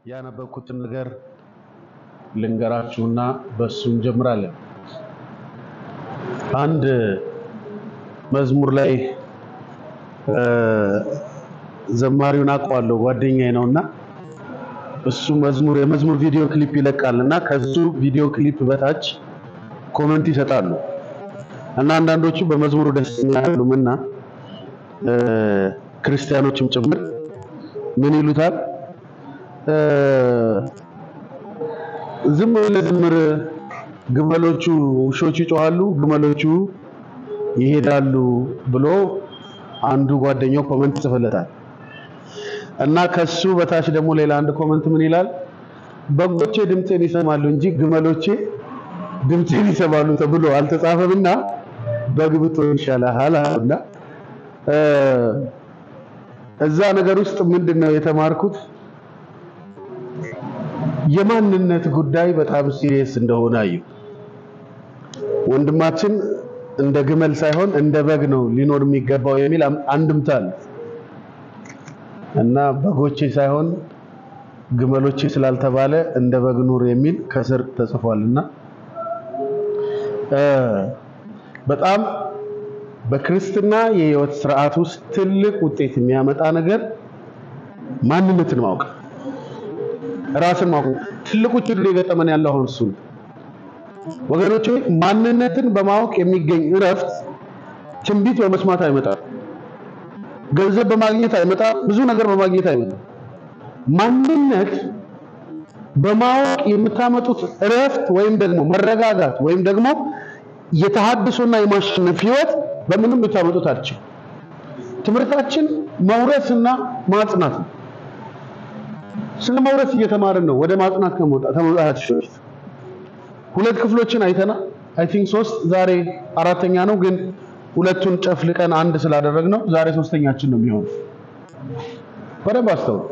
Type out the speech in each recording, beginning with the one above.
ያነበብኩትን ነገር ልንገራችሁና በሱ እንጀምራለን። አንድ መዝሙር ላይ ዘማሪውን አውቀዋለሁ ጓደኛዬ ነውና እሱ የመዝሙር ቪዲዮ ክሊፕ ይለቃልና ከሱ ቪዲዮ ክሊፕ በታች ኮሜንት ይሰጣሉ እና አንዳንዶቹ በመዝሙሩ ደስተኛ ያሉና ክርስቲያኖችም ጭምር ምን ይሉታል? ዝም ብለህ ግመሎቹ ውሾቹ ይጮሃሉ ግመሎቹ ይሄዳሉ ብሎ አንዱ ጓደኛው ኮሜንት ጽፈለታል እና ከሱ በታች ደግሞ ሌላ አንድ ኮሜንት ምን ይላል? በጎቼ ድምጼን ይሰማሉ እንጂ ግመሎቼ ድምጼን ይሰማሉ ተብሎ አልተጻፈምና በግብቶ ይሻላል አለና እዛ ነገር ውስጥ ምንድነው የተማርኩት? የማንነት ጉዳይ በጣም ሲሪየስ እንደሆነ አዩ። ወንድማችን እንደ ግመል ሳይሆን እንደ በግ ነው ሊኖር የሚገባው የሚል አንድምታ አለ እና በጎቼ ሳይሆን ግመሎቼ ስላልተባለ እንደ በግ ኑር የሚል ከስር ተጽፏልና በጣም በክርስትና የህይወት ስርዓት ውስጥ ትልቅ ውጤት የሚያመጣ ነገር ማንነትን ማወቅ ራስን ማወቅ ትልቁ ችግር የገጠመን ያለው አሁን እሱ ወገኖቼ። ማንነትን በማወቅ የሚገኝ እረፍት ትንቢት በመስማት አይመጣም፣ ገንዘብ በማግኘት አይመጣም፣ ብዙ ነገር በማግኘት አይመጣም። ማንነት በማወቅ የምታመጡት እረፍት ወይም ደግሞ መረጋጋት ወይም ደግሞ የተሐድሶና የማሸነፍ ህይወት በምንም ልታመጡት አትችሉም። ትምህርታችን መውረስና ማጽናት ነው። ስለ መውረስ እየተማርን ነው። ወደ ማጽናት ከመውጣታችን በፊት ሁለት ክፍሎችን አይተናል። አይ ቲንክ 3 ዛሬ አራተኛ ነው፣ ግን ሁለቱን ጨፍልቀን አንድ ስላደረግነው ዛሬ ሶስተኛችን ነው የሚሆነው። በደንብ አስተውሉ።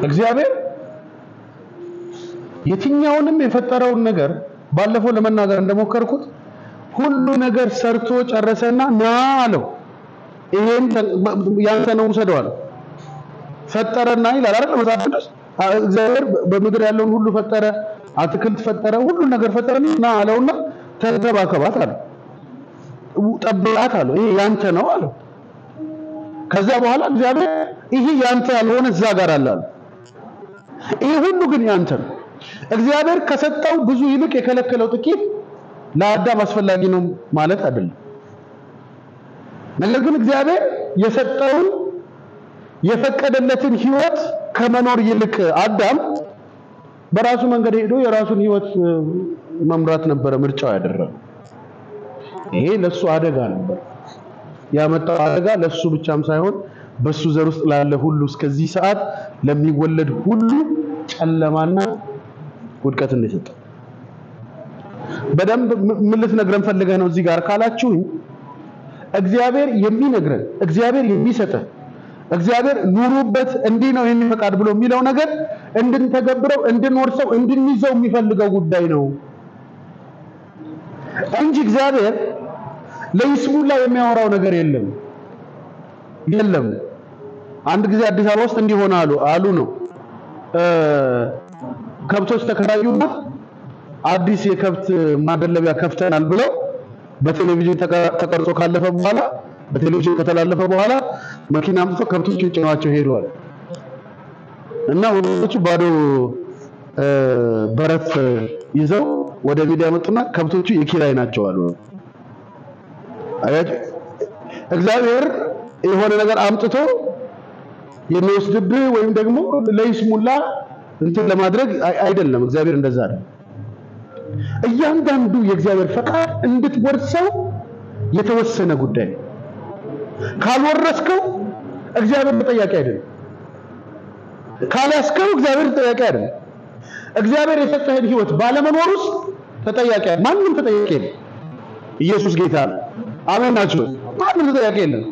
እግዚአብሔር የትኛውንም የፈጠረውን ነገር ባለፈው ለመናገር እንደሞከርኩት ሁሉ ነገር ሰርቶ ጨረሰና ና አለው። ይሄን ያንተ ነው ውሰደው አለው። ፈጠረና ይላል አይደል መጽሐፍ ቅዱስ። እግዚአብሔር በምድር ያለውን ሁሉ ፈጠረ፣ አትክልት ፈጠረ፣ ሁሉ ነገር ፈጠረና ና አለውና ተንከባከባት አለው፣ ጠብቃት አለው። ይሄ ያንተ ነው አለው። ከዛ በኋላ እግዚአብሔር ይሄ ያንተ ያልሆነ እዛ ጋር አለ አለ። ይሄ ሁሉ ግን ያንተ ነው። እግዚአብሔር ከሰጠው ብዙ ይልቅ የከለከለው ጥቂት ለአዳም አስፈላጊ ነው ማለት አይደለም። ነገር ግን እግዚአብሔር የሰጠውን የፈቀደለትን ህይወት ከመኖር ይልቅ አዳም በራሱ መንገድ ሄዶ የራሱን ህይወት መምራት ነበር ምርጫው ያደረገው። ይሄ ለሱ አደጋ ነበር ያመጣው። አደጋ ለሱ ብቻም ሳይሆን በሱ ዘር ውስጥ ላለ ሁሉ እስከዚህ ሰዓት ለሚወለድ ሁሉ ጨለማና ውድቀት እንደሰጠ በደንብ ምን ልትነግረን ፈልገህ ነው እዚህ ጋር ካላችሁኝ፣ እግዚአብሔር የሚነግረን እግዚአብሔር የሚሰጠን እግዚአብሔር ኑሩበት እንዲህ ነው የሚፈቃድ ብሎ የሚለው ነገር እንድንተገብረው እንድንወርሰው እንድንይዘው የሚፈልገው ጉዳይ ነው እንጂ እግዚአብሔር ለይስሙላ የሚያወራው ነገር የለም። አንድ ጊዜ አዲስ አበባ ውስጥ እንዲሆነ አሉ ነው ከብቶች ተከራዩና አዲስ የከብት ማደለቢያ ከፍተናል ብለው በቴሌቪዥን ተቀርጾ ካለፈ በኋላ በቴሌቪዥን ከተላለፈ በኋላ መኪና አምጥቶ ከብቶችን ጭነዋቸው ሄደዋል እና ወንዶቹ ባዶ በረት ይዘው ወደ ሚዲያ መጡና ከብቶቹ የኪራይ ናቸው አሉ። አያችሁ፣ እግዚአብሔር የሆነ ነገር አምጥቶ የሚወስድብህ ወይም ደግሞ ለይስሙላ እንትን ለማድረግ አይደለም። እግዚአብሔር እንደዛ አይደለም። እያንዳንዱ የእግዚአብሔር ፈቃድ እንድትወርሰው የተወሰነ ጉዳይ። ካልወረስከው እግዚአብሔር ተጠያቂ አይደለም። ካላስከው እግዚአብሔር ተጠያቂ አይደለም። እግዚአብሔር የሰጠህን ህይወት ባለመኖር ውስጥ ተጠያቂ ማንም ተጠያቂ የለም። ኢየሱስ ጌታ ነው። አሜን ናችሁ? ማንም ተጠያቂ የለም።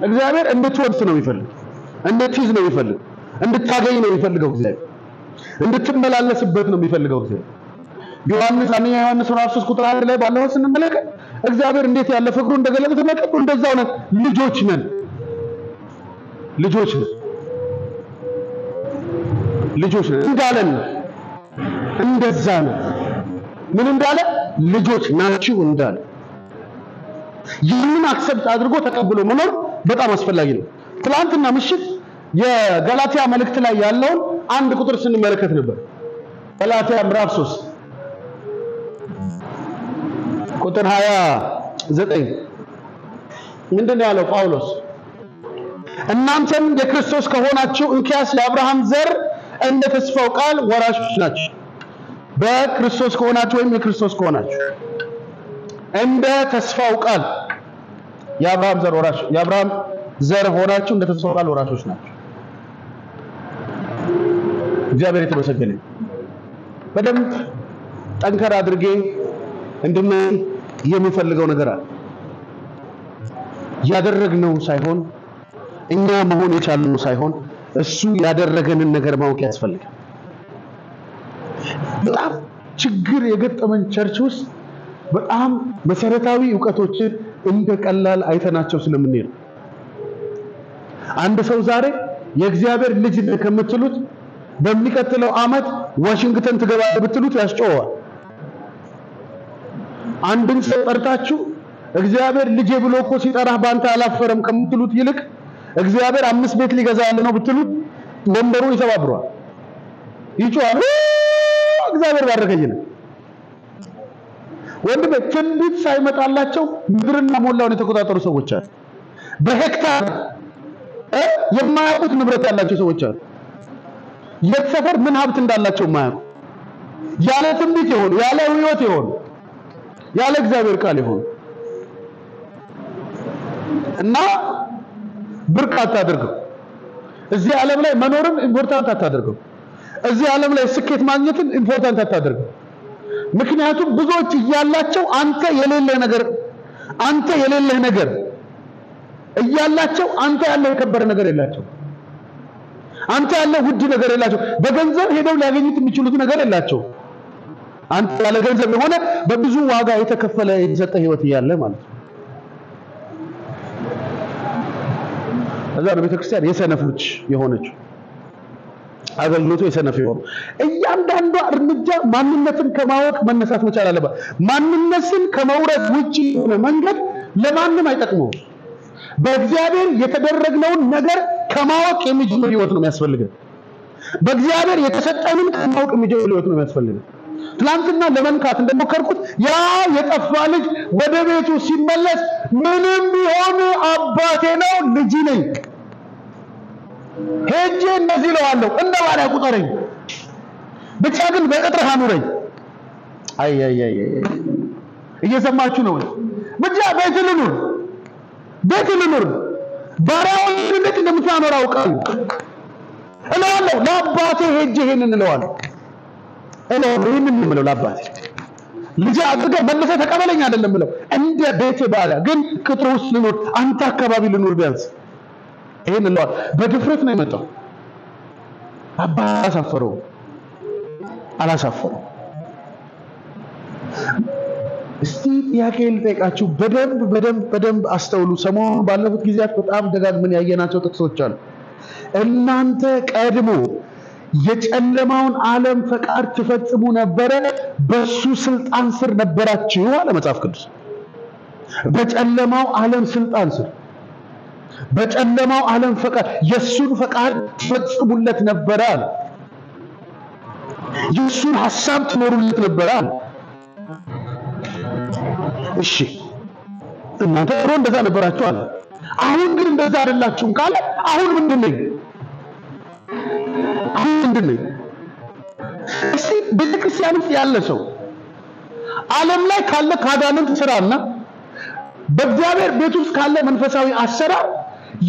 እግዚአብሔር እንድትወርስ ነው የሚፈልግ፣ እንድትይዝ ነው የሚፈልግ፣ እንድታገኝ ነው የሚፈልገው እግዚአብሔር፣ እንድትመላለስበት ነው የሚፈልገው እግዚአብሔር። ዮሐንስ 3 ቁጥር 1 ላይ ባለው ስንመለከት እግዚአብሔር እንዴት ያለ ፍቅሩ እንደገለጠ ተመልከቱ። እንደዛው ነው። ልጆች ነን። ልጆች ነን እንዳለን እንደዛ ነው። ምን እንዳለ ልጆች ናችሁ እንዳለ ይህንን አክሰፕት አድርጎ ተቀብሎ መኖር በጣም አስፈላጊ ነው። ትላንትና ምሽት የገላትያ መልእክት ላይ ያለውን አንድ ቁጥር ስንመለከት ነበር። ገላትያ ምዕራፍ 3 ቁጥር 29 ምንድነው ያለው ጳውሎስ? እናንተም የክርስቶስ ከሆናችሁ እንኪያስ የአብርሃም ዘር እንደ ተስፋው ቃል ወራሾች ናችሁ። በክርስቶስ ከሆናችሁ ወይም የክርስቶስ ከሆናችሁ እንደ ተስፋው ቃል የአብርሃም ዘር ሆናችሁ እንደ ተስፋው ቃል ወራሾች ናችሁ። እግዚአብሔር የተመሰገነ። በደንብ ጠንከር አድርጌ እንድናይ የምፈልገው ነገር አለ። ያደረግነው ሳይሆን እኛ መሆን የቻልነው ሳይሆን እሱ ያደረገንን ነገር ማወቅ ያስፈልጋል። በጣም ችግር የገጠመን ቸርች ውስጥ በጣም መሰረታዊ ዕውቀቶችን እንደቀላል አይተናቸው ስለምንሄድ አንድ ሰው ዛሬ የእግዚአብሔር ልጅ ከምትሉት በሚቀጥለው ዓመት ዋሽንግተን ትገባለህ ብትሉት ያስጨዋል። አንድን ሰው ጠርታችሁ እግዚአብሔር ልጄ ብሎ እኮ ሲጠራህ ባንተ አላፈረም ከምትሉት ይልቅ እግዚአብሔር 5 ቤት ሊገዛልህ ነው ብትሉት ወንበሩን ይሰባብረዋል፣ ይጮሃል። እግዚአብሔር ባረከኝ ነው። ወንድሜ ትንቢት ሳይመጣላቸው ምድርና ሞላውን የተቆጣጠሩ ሰዎች አሉ። በሄክታር የማያውቁት ንብረት ያላቸው ሰዎች አሉ። የሰፈር ምን ሀብት እንዳላቸው ማያውቁ ያለ ትንቢት ይሆን ያለ ሕይወት ይሆን ያለ እግዚአብሔር ቃል ይሆን እና ብርካታ አድርገው እዚህ ዓለም ላይ መኖርን ኢምፖርታንት አታድርገው። እዚህ ዓለም ላይ ስኬት ማግኘትን ኢምፖርታንት አታድርገው። ምክንያቱም ብዙዎች እያላቸው አንተ የሌለህ ነገር እያላቸው አንተ ያለው የከበረ ነገር የላቸው። አንተ ያለው ውድ ነገር የላቸው። በገንዘብ ሄደው ሊያገኙት የሚችሉት ነገር የላቸው። አንተ ያለ ገንዘብ የሆነ በብዙ ዋጋ የተከፈለ የተሰጠ ህይወት እያለ ማለት ነው። እዛ ነው ቤተክርስቲያን የሰነፎች የሆነችው። አገልግሎቱ የሰነፍ ይሆን። እያንዳንዱ እርምጃ ማንነትን ከማወቅ መነሳት መቻል አለበት። ማንነትን ከመውረድ ውጪ የሆነ መንገድ ለማንም አይጠቅመውም። በእግዚአብሔር የተደረገውን ነገር ከማወቅ የሚጀምር ህይወት ነው የሚያስፈልገው። በእግዚአብሔር የተሰጠንን ከማወቅ የሚጀምር ህይወት ነው የሚያስፈልገው። ትላንትና ለመንካት እንደሞከርኩት ያ የጠፋ ልጅ ወደ ቤቱ ሲመለስ ምንም ቢሆን አባቴ ነው ልጅ ነኝ ሄጄ እንደዚህ እለዋለሁ እንደ ባሪያ ቁጠረኝ ብቻ ግን በቅጥርህ አኑረኝ። አይ እየሰማችሁ ነው? ብቻ ቤት ልኑር ባሪያውን እንዴት እንደምታኖር አውቃለሁ እለዋለሁ። ለአባቴ ሄጄ ይሄንን እለዋለሁ ይሄንን የምለው ለአባቴ ልጅ አድርገህ መልሰህ ተቀበለኝ አይደለም ብለው እንደ ቤት ባሪያ ግን ቅጥር ውስጥ ልኑር፣ አንተ አካባቢ ልኑር ቢያንስ ይሄን ነው። በድፍረት ነው የመጣው። አባ አላሳፈረው። እስቲ ጥያቄ ልጠይቃችሁ። በደንብ አስተውሉ። ሰሞኑን ባለፉት ጊዜያት በጣም ደጋግመን ያየናቸው ጥቅሶች አሉ። እናንተ ቀድሞ የጨለማውን ዓለም ፈቃድ ትፈጽሙ ነበረ፣ በሱ ስልጣን ስር ነበራችሁ አለ መጽሐፍ ቅዱስ። በጨለማው ዓለም ስልጣን ስር በጨለማው ዓለም ፈቃድ የሱን ፈቃድ ትፈጽሙለት ነበር አለ። የሱን ሐሳብ ትኖሩለት ነበር አለ። እሺ እናንተ ድሮ እንደዛ ነበራችሁ አለ። አሁን ግን እንደዛ አይደላችሁም ካለ አሁን ምንድነው? እስቲ በክርስቲያን ውስጥ ያለ ሰው ዓለም ላይ ካለ ካዳንንት ስራና በእግዚአብሔር ቤት ውስጥ ካለ መንፈሳዊ አሰራር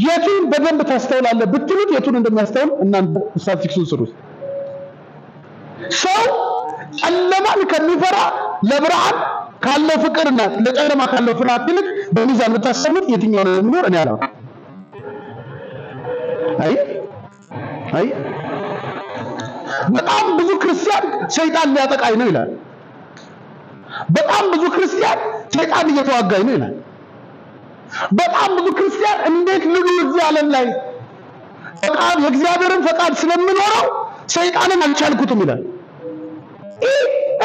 የቱን በደንብ ታስተውላለህ ብትሉት የቱን እንደሚያስተውል እናንተ ስታቲስቲክሱን ስሩት። ሰው ጨለማን ከሚፈራ ለብርሃን ካለው ፍቅርና ለጨለማ ካለው ፍርሃት ይልቅ በሚዛን ብታሰቡት የትኛው ነው የሚኖር? እኔ አላውቅም። አይ በጣም ብዙ ክርስቲያን ሰይጣን ሊያጠቃኝ ነው ይላል። በጣም ብዙ ክርስቲያን ሰይጣን እየተዋጋኝ ነው ይላል። በጣም ብዙ ክርስቲያን እንዴት ልኑር እዚህ ዓለም ላይ ፈቃድ የእግዚአብሔርን ፈቃድ ስለምኖረው ሰይጣንን አልቻልኩትም ይላል።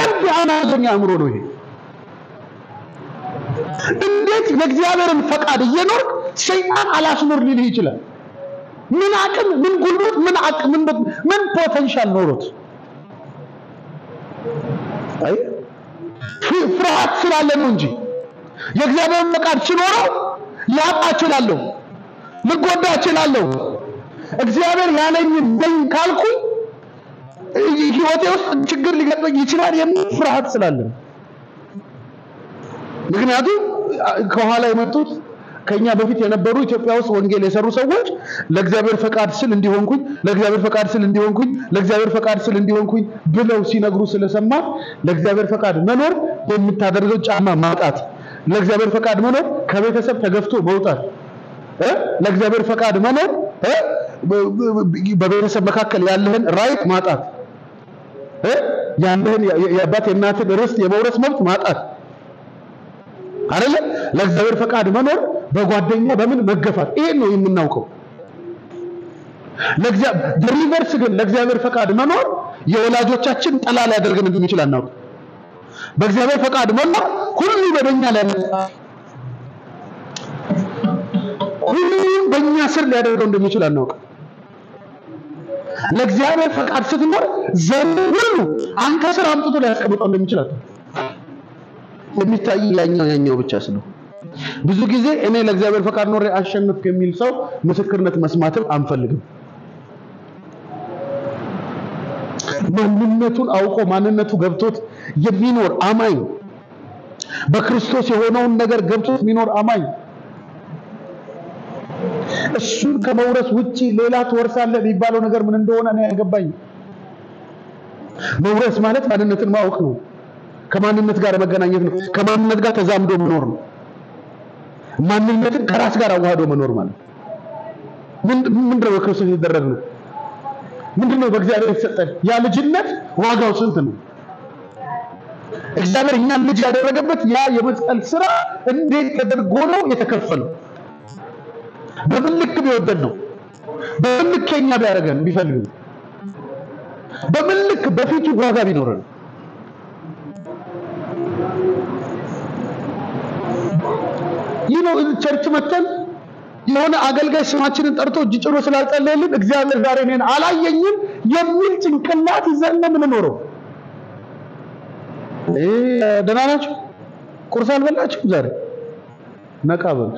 እብድ አናዘኛ አእምሮ ነው ይሄ። እንዴት ለእግዚአብሔርን ፈቃድ እየኖርክ ሰይጣን አላስኖር ሊልህ ይችላል? ምን አቅም፣ ምን ጉልበት፣ ምን ፖቴንሻል ኖሮት? አይ ፍርሃት ስላለ ነው እንጂ የእግዚአብሔርን ፈቃድ ሲኖረው ላጣ እችላለሁ፣ ልጎዳ እችላለሁ። እግዚአብሔር ያለኝን ደኝ ካልኩኝ ህይወቴ ውስጥ ችግር ሊገጥመኝ ይችላል የሚል ፍርሃት ስላለ። ምክንያቱም ከኋላ የመጡት ከኛ በፊት የነበሩ ኢትዮጵያ ውስጥ ወንጌል የሰሩ ሰዎች ለእግዚአብሔር ፈቃድ ስል እንዲሆንኩኝ፣ ለእግዚአብሔር ፈቃድ ስል እንዲሆንኩኝ፣ ለእግዚአብሔር ፈቃድ ስል እንዲሆንኩኝ ብለው ሲነግሩ ስለሰማ ለእግዚአብሔር ፈቃድ መኖር የምታደርገው ጫማ ማጣት፣ ለእግዚአብሔር ፈቃድ መኖር ከቤተሰብ ተገፍቶ መውጣት፣ ለእግዚአብሔር ፈቃድ መኖር በቤተሰብ መካከል ያለህን ራይት ማጣት፣ ያለህን የአባት የእናትን ርስት የመውረስ መብት ማጣት አይደለ? ለእግዚአብሔር ፈቃድ መኖር በጓደኛ በምን መገፋት፣ ይሄን ነው የምናውቀው። ሪቨርስ ግን ለእግዚአብሔር ፈቃድ መኖር የወላጆቻችን ጠላላ ያደርገን እንደሚችል አናውቅ። በእግዚአብሔር ፈቃድ መኖር ሁሉ በእኛ ላይ ሁሉ በእኛ ስር ሊያደርገው እንደሚችል አናውቅ። ለእግዚአብሔር ፈቃድ ስትኖር ዘር ሁሉ አንተ ስር አምጥቶ ሊያስቀምጠው እንደሚችል የሚታይ ያኛው ብቻ ነው። ብዙ ጊዜ እኔ ለእግዚአብሔር ፈቃድ ኖሬ አሸነፍኩ የሚል ሰው ምስክርነት መስማትም አንፈልግም። ማንነቱን አውቆ ማንነቱ ገብቶት የሚኖር አማኝ፣ በክርስቶስ የሆነውን ነገር ገብቶት የሚኖር አማኝ እሱን ከመውረስ ውጪ ሌላ ትወርሳለህ የሚባለው ነገር ምን እንደሆነ እኔ አይገባኝም። መውረስ ማለት ማንነትን ማወቅ ነው። ከማንነት ጋር መገናኘት ነው። ከማንነት ጋር ተዛምዶ መኖር ነው። ማንነትን ከራስ ጋር አዋህዶ መኖር ማለት ምንድነው? በክርስቶስ የተደረገው ምንድነው? በእግዚአብሔር የተሰጠን ያ ልጅነት ዋጋው ስንት ነው? እግዚአብሔር እኛን ልጅ ያደረገበት ያ የመስቀል ስራ እንዴት ተደርጎ ነው የተከፈለው? በምን ልክ ቢወደድ ነው? በምን ልክ ከኛ ቢያደርገን ቢፈልግ? በምን ልክ በፊቱ ዋጋ ቢኖረን? ቸርች መተን የሆነ አገልጋይ ስማችንን ጠርቶ እጅ ጭኖ ስላልጸለየልን እግዚአብሔር ዛሬ እኔን አላየኝም የሚል ጭንቅላት ይዘን ነው የምንኖረው። ደህና ናችሁ? ቁርስ አልበላችሁ? ዛሬ ነቃ በሉ።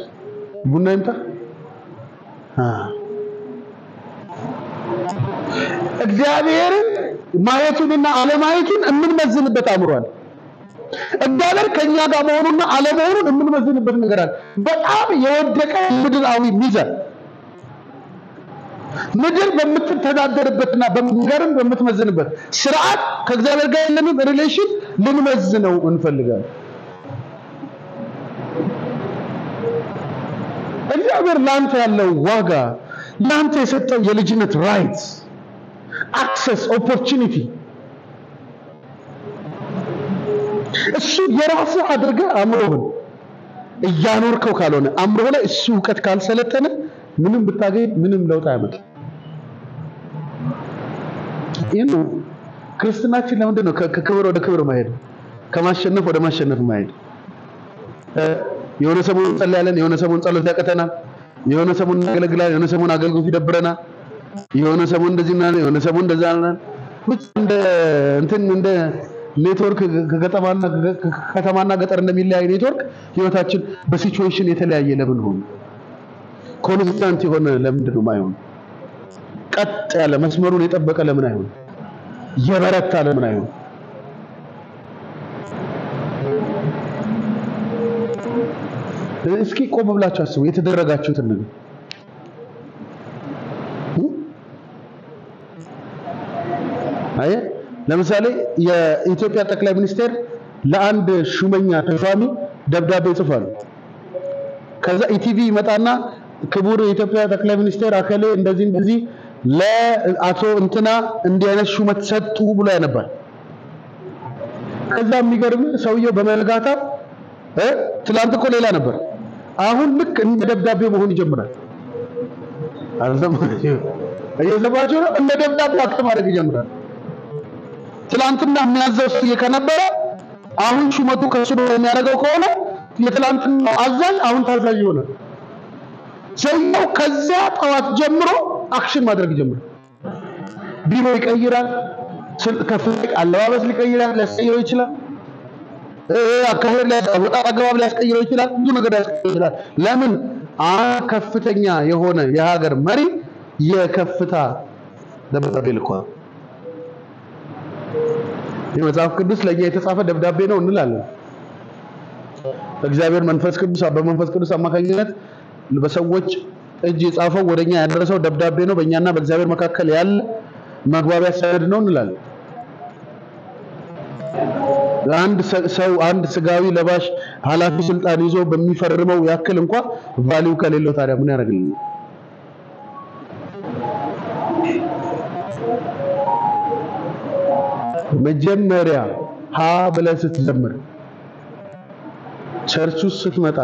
ቡና ይምጣ። እግዚአብሔርን ማየቱንና አለማየቱን የምንመዝንበት አምሯል። እግዚአብሔር ከኛ ጋር መሆኑና አለመሆኑን የምንመዝንበት ነገር አለ። በጣም የወደቀ ምድራዊ ሚዛን ምድር በምትተዳደርበትና በመንገርን በምትመዝንበት ስርዓት ከእግዚአብሔር ጋር ያለንን ሪሌሽን ልንመዝነው እንፈልጋለን። እግዚአብሔር ላንተ ያለው ዋጋ፣ ላንተ የሰጠው የልጅነት ራይት፣ አክሰስ፣ ኦፖርቹኒቲ እሱ የራስህ አድርገህ አምሮህን እያኖርከው ካልሆነ አምሮህ ላይ እሱ ዕውቀት ካልሰለጠነ ምንም ብታገኝ ምንም ለውጥ አያመጣም። ይሄን ክርስትናችን ለምንድን ነው ከክብር ወደ ክብር ማሄድ፣ ከማሸነፍ ወደ ማሸነፍ ማሄድ? የሆነ ሰሞን እንጸልያለን፣ የሆነ ሰሞን ጸሎት ያቀተናል፣ የሆነ ሰሞን እናገለግላለን፣ የሆነ ሰሞን አገልግሎት ይደብረናል፣ የሆነ ሰሞን እንደዚህና የሆነ ሰሞን እንደዛና እንደ ኔትወርክ ከተማና ገጠር እንደሚለያይ ኔትወርክ ህይወታችን በሲቹዌሽን የተለያየ ለምን ሆነ? ኮንስታንት የሆነ ለምንድን ነው ማይሆን? ቀጥ ያለ መስመሩን የጠበቀ ለምን አይሆን? የበረታ ለምን አይሆን? እስኪ ቆም ብላችሁ አስቡ የተደረጋችሁትን ነገር። አየ ለምሳሌ የኢትዮጵያ ጠቅላይ ሚኒስቴር ለአንድ ሹመኛ ተሿሚ ደብዳቤ ጽፏል። ከዛ ኢቲቪ ይመጣና ክቡር የኢትዮጵያ ጠቅላይ ሚኒስቴር አከለ እንደዚህ ለአቶ እንትና እንዲህ አይነት ሹመት ሰጡ ብሎ ያነባል። ከዛ የሚገርም ሰውየው በመልጋታ ትላንት እኮ ሌላ ነበር፣ አሁን ልክ እንደ ደብዳቤ መሆን ይጀምራል። እየሰማችሁ ነው። እንደ ደብዳቤ አክት ማድረግ ይጀምራል። ትላንትና የሚያዘው ከነበረ አሁን ሹመቱ ከሱ የሚያደርገው ከሆነ የትላንትና አዛዥ አሁን ታዛዥ ይሆናል። ሰውየው ከዛ ጠዋት ጀምሮ አክሽን ማድረግ ይጀምራል። ቢሮ ይቀይራል፣ ከፍተኛ አለባበስ ሊቀይራል፣ ሊያስቀይረው ይችላል። አካሄድ ላይ ወጣ አገባብ ሊያስቀይረው ይችላል። ብዙ ነገር ሊያስቀይረው ይችላል። ለምን? ከፍተኛ የሆነ የሀገር መሪ የከፍታ ደብዳቤ ልኳል። የመጽሐፍ ቅዱስ ለኛ የተጻፈ ደብዳቤ ነው እንላለን። እግዚአብሔር መንፈስ ቅዱስ በመንፈስ ቅዱስ አማካኝነት በሰዎች እጅ የጻፈው ወደኛ ያደረሰው ደብዳቤ ነው። በእኛና በእግዚአብሔር መካከል ያለ መግባቢያ ሰነድ ነው እንላለን። አንድ ስጋዊ ለባሽ ኃላፊ ስልጣን ይዞ በሚፈርመው ያክል እንኳን ቫልዩ ከሌለው ታዲያ ምን ያደርግልናል? መጀመሪያ ብለህ ስትጀምር ቸርች ውስጥ ስትመጣ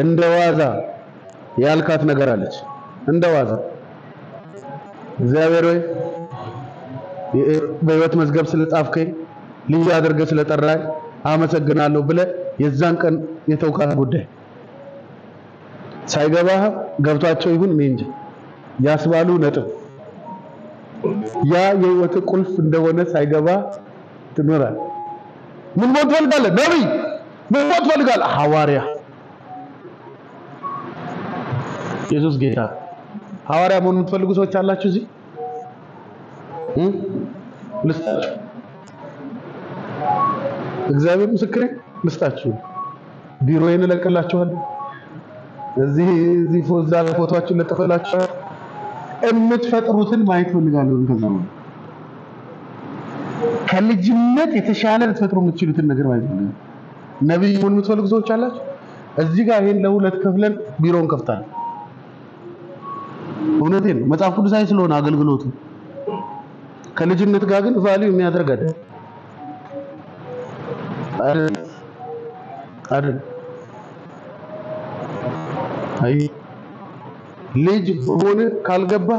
እንደዋዛ ያልካት ነገር አለች። እንደዋዛ እግዚአብሔር ሆይ በሕይወት መዝገብ ስለጻፍከኝ ልጅ አድርገህ ስለጠራኝ አመሰግናለሁ ብለህ የዛን ቀን የተውካት ጉዳይ ሳይገባህ ገብቷቸው ይሁን እኔ እንጂ ያስባሉ ነጥብ ያ የሕይወት ቁልፍ እንደሆነ ሳይገባ ትኖራል። ምን ሞት ፈልጋለህ? ነብይ ምን ሞት ፈልጋለህ? ሐዋርያ። ኢየሱስ ጌታ። ሐዋርያ መሆን የምትፈልጉ ሰዎች አላችሁ እዚህ? ልስጣችሁ። እግዚአብሔር ምስክሬ ልስጣችሁ። ቢሮዬን እለቅላችኋለሁ። እዚህ ፎቶአችሁን ለጥፈላችኋለሁ። የምትፈጥሩትን ማየት ፈልጋለሁ። ከዛው ከልጅነት የተሻለ ልትፈጥሩ የምትችሉትን ነገር ማየት ፈልጋለሁ። ነብይ መሆን የምትፈልጉ ሰዎች አላችሁ? እዚህ ጋር ይሄን ለሁለት ከፍለን ቢሮን ከፍታለን። እውነቴን ነው። መጽሐፍ ቅዱሳዊ ስለሆነ አገልግሎቱ ከልጅነት ጋር ግን ቫልዩ የሚያደርግ አይደል? አይ ልጅ ሆነ ካልገባ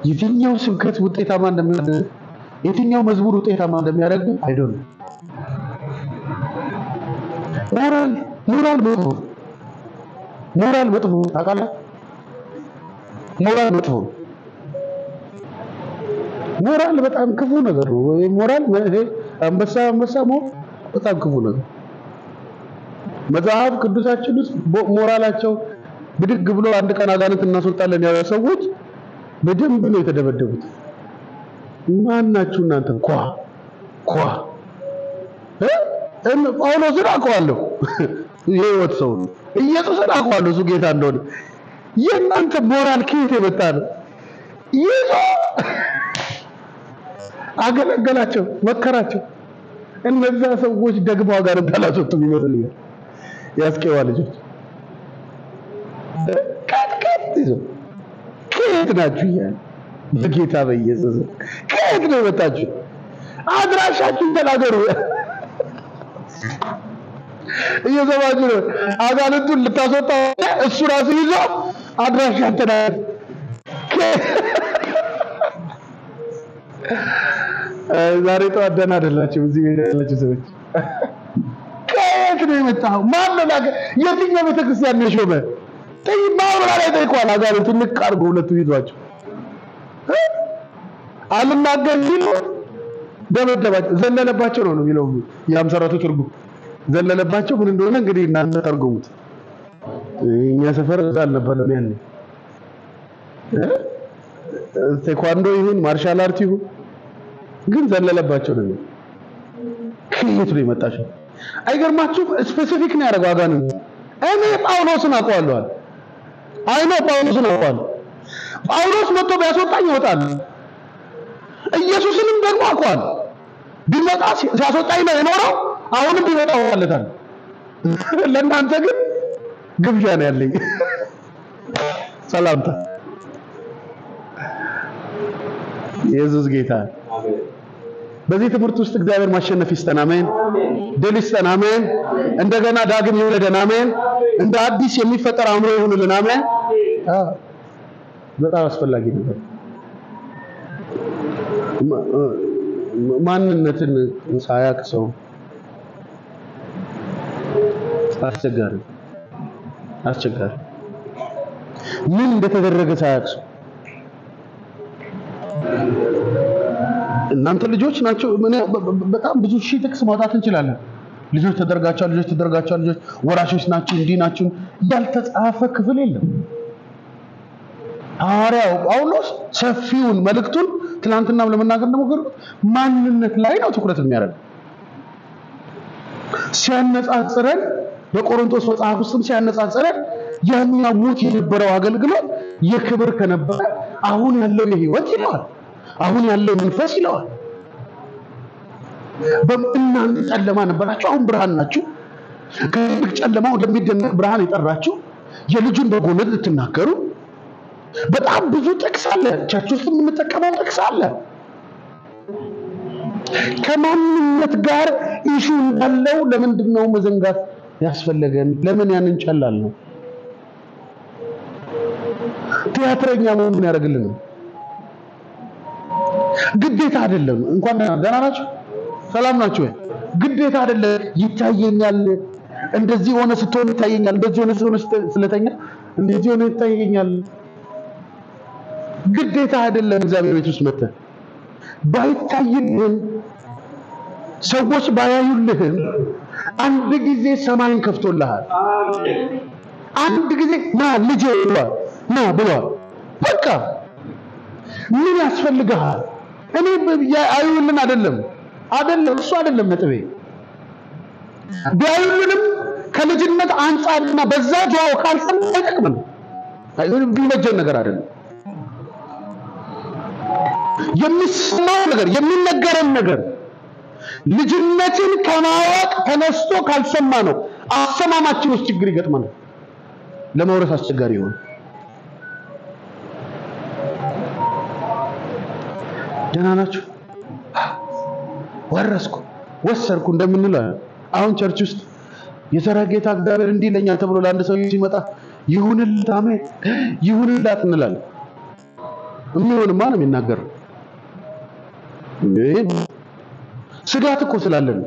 የትኛው ስብከት ውጤታማ እንደሚያደርግ የትኛው መዝሙር ውጤታማ እንደሚያደርግ አይደል? ሞራል መጥፎ ታውቃለህ? ሞራል መጥፎ ሞራል በጣም ክፉ ነገር ነው። ሞራል አንበሳ በጣም ክፉ ነገር። መጽሐፍ ቅዱሳችን ውስጥ ሞራላቸው ብድግ ብሎ አንድ ቀን አጋንንት እናስወጣለን ያሉ ሰዎች በደንብ ነው የተደበደቡት። ማናችሁ እናንተ? ጳውሎስን አውቀዋለሁ፣ የሕይወት ሰው ነው። ኢየሱስን አውቀዋለሁ፣ እሱ ጌታ እንደሆነ። የእናንተ ሞራል ከየት የመጣ ነው? አገለገላቸው፣ መከራቸው። እነዛ ሰዎች ደግሞ አጋንንት አላስወጡም ይመስለኛል። ያስቄዋ ልጆች ይዘው ከየት ናችሁ? እያለ በጌታ በኢየሱስ ከየት ነው የመጣችሁ? አድራሻችሁን ተናገሩ። እየሰማችሁ ነው? አጋንንቱን ልታስወጣ እሱ ራሱ ይዞ አድራሻን ተናገር። ዛሬ ጠዋት ደህና አይደላችሁም እዚህ ያላችሁ ሰዎች። ከየት ነው የመጣው? ማን ነው? የትኛው ቤተክርስቲያን ነው የሾመ? ማውራ ላይ ተይቋል። አጋንንቱ ንቅ አድርጎ ሁለቱ ይዟቸው አልናገር ሲሉ ደበደባቸው፣ ዘለለባቸው ነው የሚለው የአምሰራቱ ትርጉም። ዘለለባቸው ምን እንደሆነ እንግዲህ እናንተ ተርጉሙት። እኛ ሰፈር እዛ አልነበረም ያኔ። ቴኳንዶ ይሁን ማርሻል አርት ይሁን ግን ዘለለባቸው ነው። ከየት ነው የመጣችው? አይገርማችሁም? ስፔሲፊክ ነው ያደረገው አጋንንቱ። እኔ ጳውሎስን አውቀዋለሁ። ጳውሎስን አውቀዋለሁ። ጳውሎስ መጥቶ ቢያስወጣኝ ይወጣል። ኢየሱስንም ደግሞ አውቀዋለሁ። ቢመጣ ሲያስወጣኝ ነው የኖረው። አሁንም ቢመጣ ወጣለታል። ለእናንተ ግን ግብዣ ነው ያለኝ። ሰላምታ። ኢየሱስ ጌታ። በዚህ ትምህርት ውስጥ እግዚአብሔር ማሸነፍ ይስጠን። አሜን። ድል ይስጠን። አሜን። እንደገና ዳግም ይወለደን። አሜን። እንደ አዲስ የሚፈጠር አእምሮ ይሁንልን። አሜን። በጣም አስፈላጊ ነገር ማንነትን ሳያቅ ሰው አስቸጋሪ ምን እንደተደረገ ሳያቅ ሰው እናንተ ልጆች ናቸው በጣም ብዙ ሺህ ጥቅስ ማውጣት እንችላለን ልጆች ተደርጋቸዋል ልጆች ወራሾች ናቸው እንዲህ ናቸው ያልተጻፈ ክፍል የለም ሐዋርያው ጳውሎስ ሰፊውን መልእክቱን ትናንትናም ለመናገር እንደሞከርኩት ማንነት ላይ ነው ትኩረት የሚያደርገው ሲያነጻጽረን በቆሮንቶስ መጽሐፍ ውስጥም ሲያነጻጽረን ያኛው ሞት የነበረው አገልግሎት የክብር ከነበረ አሁን ያለው የህይወት ይለዋል አሁን ያለው መንፈስ ይለዋል በእናንተ ጨለማ ነበራችሁ አሁን ብርሃን ናችሁ ከጥልቅ ጨለማ ወደሚደነቅ ብርሃን የጠራችሁ የልጁን በጎነት ልትናገሩ በጣም ብዙ ጥቅስ አለ ቸርች ውስጥ የምንጠቀመው ጥቅስ አለ ከማንነት ጋር ኢሹ እንዳለው ለምንድነው መዘንጋት ያስፈልገን ለምን ያንን ጨላል ነው ቲያትረኛ ምን ያደርግልን ግዴታ አይደለም እንኳን ደህና ናችሁ ሰላም ናችሁ ግዴታ አይደለም ይታየኛል እንደዚህ ሆነ ስትሆን ይታየኛል እንደዚህ ሆነ ስለተኛ እንደዚህ ሆነ ይታየኛል ግዴታ አይደለም እግዚአብሔር ቤት ውስጥ መጥተህ ባይታይልህም ሰዎች ባያዩልህም አንድ ጊዜ ሰማይን ከፍቶልሃል አንድ ጊዜ ና ልጄ ና ብሏል በቃ ምን ያስፈልግሃል እኔ አይውልን አይደለም እሱ አይደለም ነጥቤ ቢያዩልንም ከልጅነት አንጻርና በዛ ጆሮ ካልሰማ አይጠቅምም ቢመጀን ነገር አይደለም የሚሰማው ነገር የሚነገረን ነገር ልጅነትን ከማወቅ ተነስቶ ካልሰማ ነው አሰማማችን ውስጥ ችግር ይገጥመናል ለመውረስ አስቸጋሪ ይሆን ደህና ናችሁ ወሰርኩ እንደምንለው አሁን ቸርች ውስጥ የሰራጌታ እግዚአብሔር እንዲህ ለኛ ተብሎ ለአንድ ሰው ሲመጣ ይሁንልህ አሜን ይሁንላት እንላለን የሚሆንማ ነው የሚናገር ስጋት እኮ ስላለን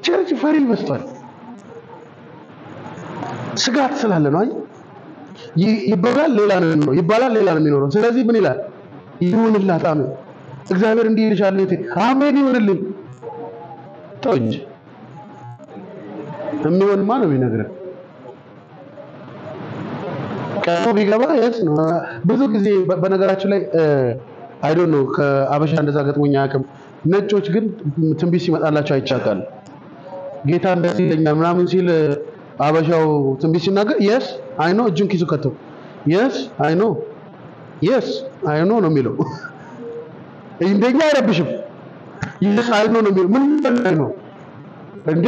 ቸርች ፈሪ በስቷል ስጋት ስላለ ነው ይባላል ሌላ ነው የሚኖረው ስለዚህ ምን ይላል ይሁንላት አሜን እግዚአብሔር እንዲህ ይልሻል አሜን ይሁንልኝ ተውኝ የሚሆንማ ነው የሚነግረን ቀኑ ቢገባ የት ነው ብዙ ጊዜ በነገራችን ላይ አይ ዶንት ኖ ከአበሻ እንደዛ ገጥሞኛ አቅም ነጮች ግን ትንቢት ሲመጣላቸው አይቻካል ጌታ እንደዚህ ለኛ ምናምን ሲል አበሻው ትንቢት ሲናገር yes I know እጁን ኪሱ ከተው yes I know ነው የሚለው እንደኛ አይረብሽም yes I know ነው የሚለው ምን ነው እንዴ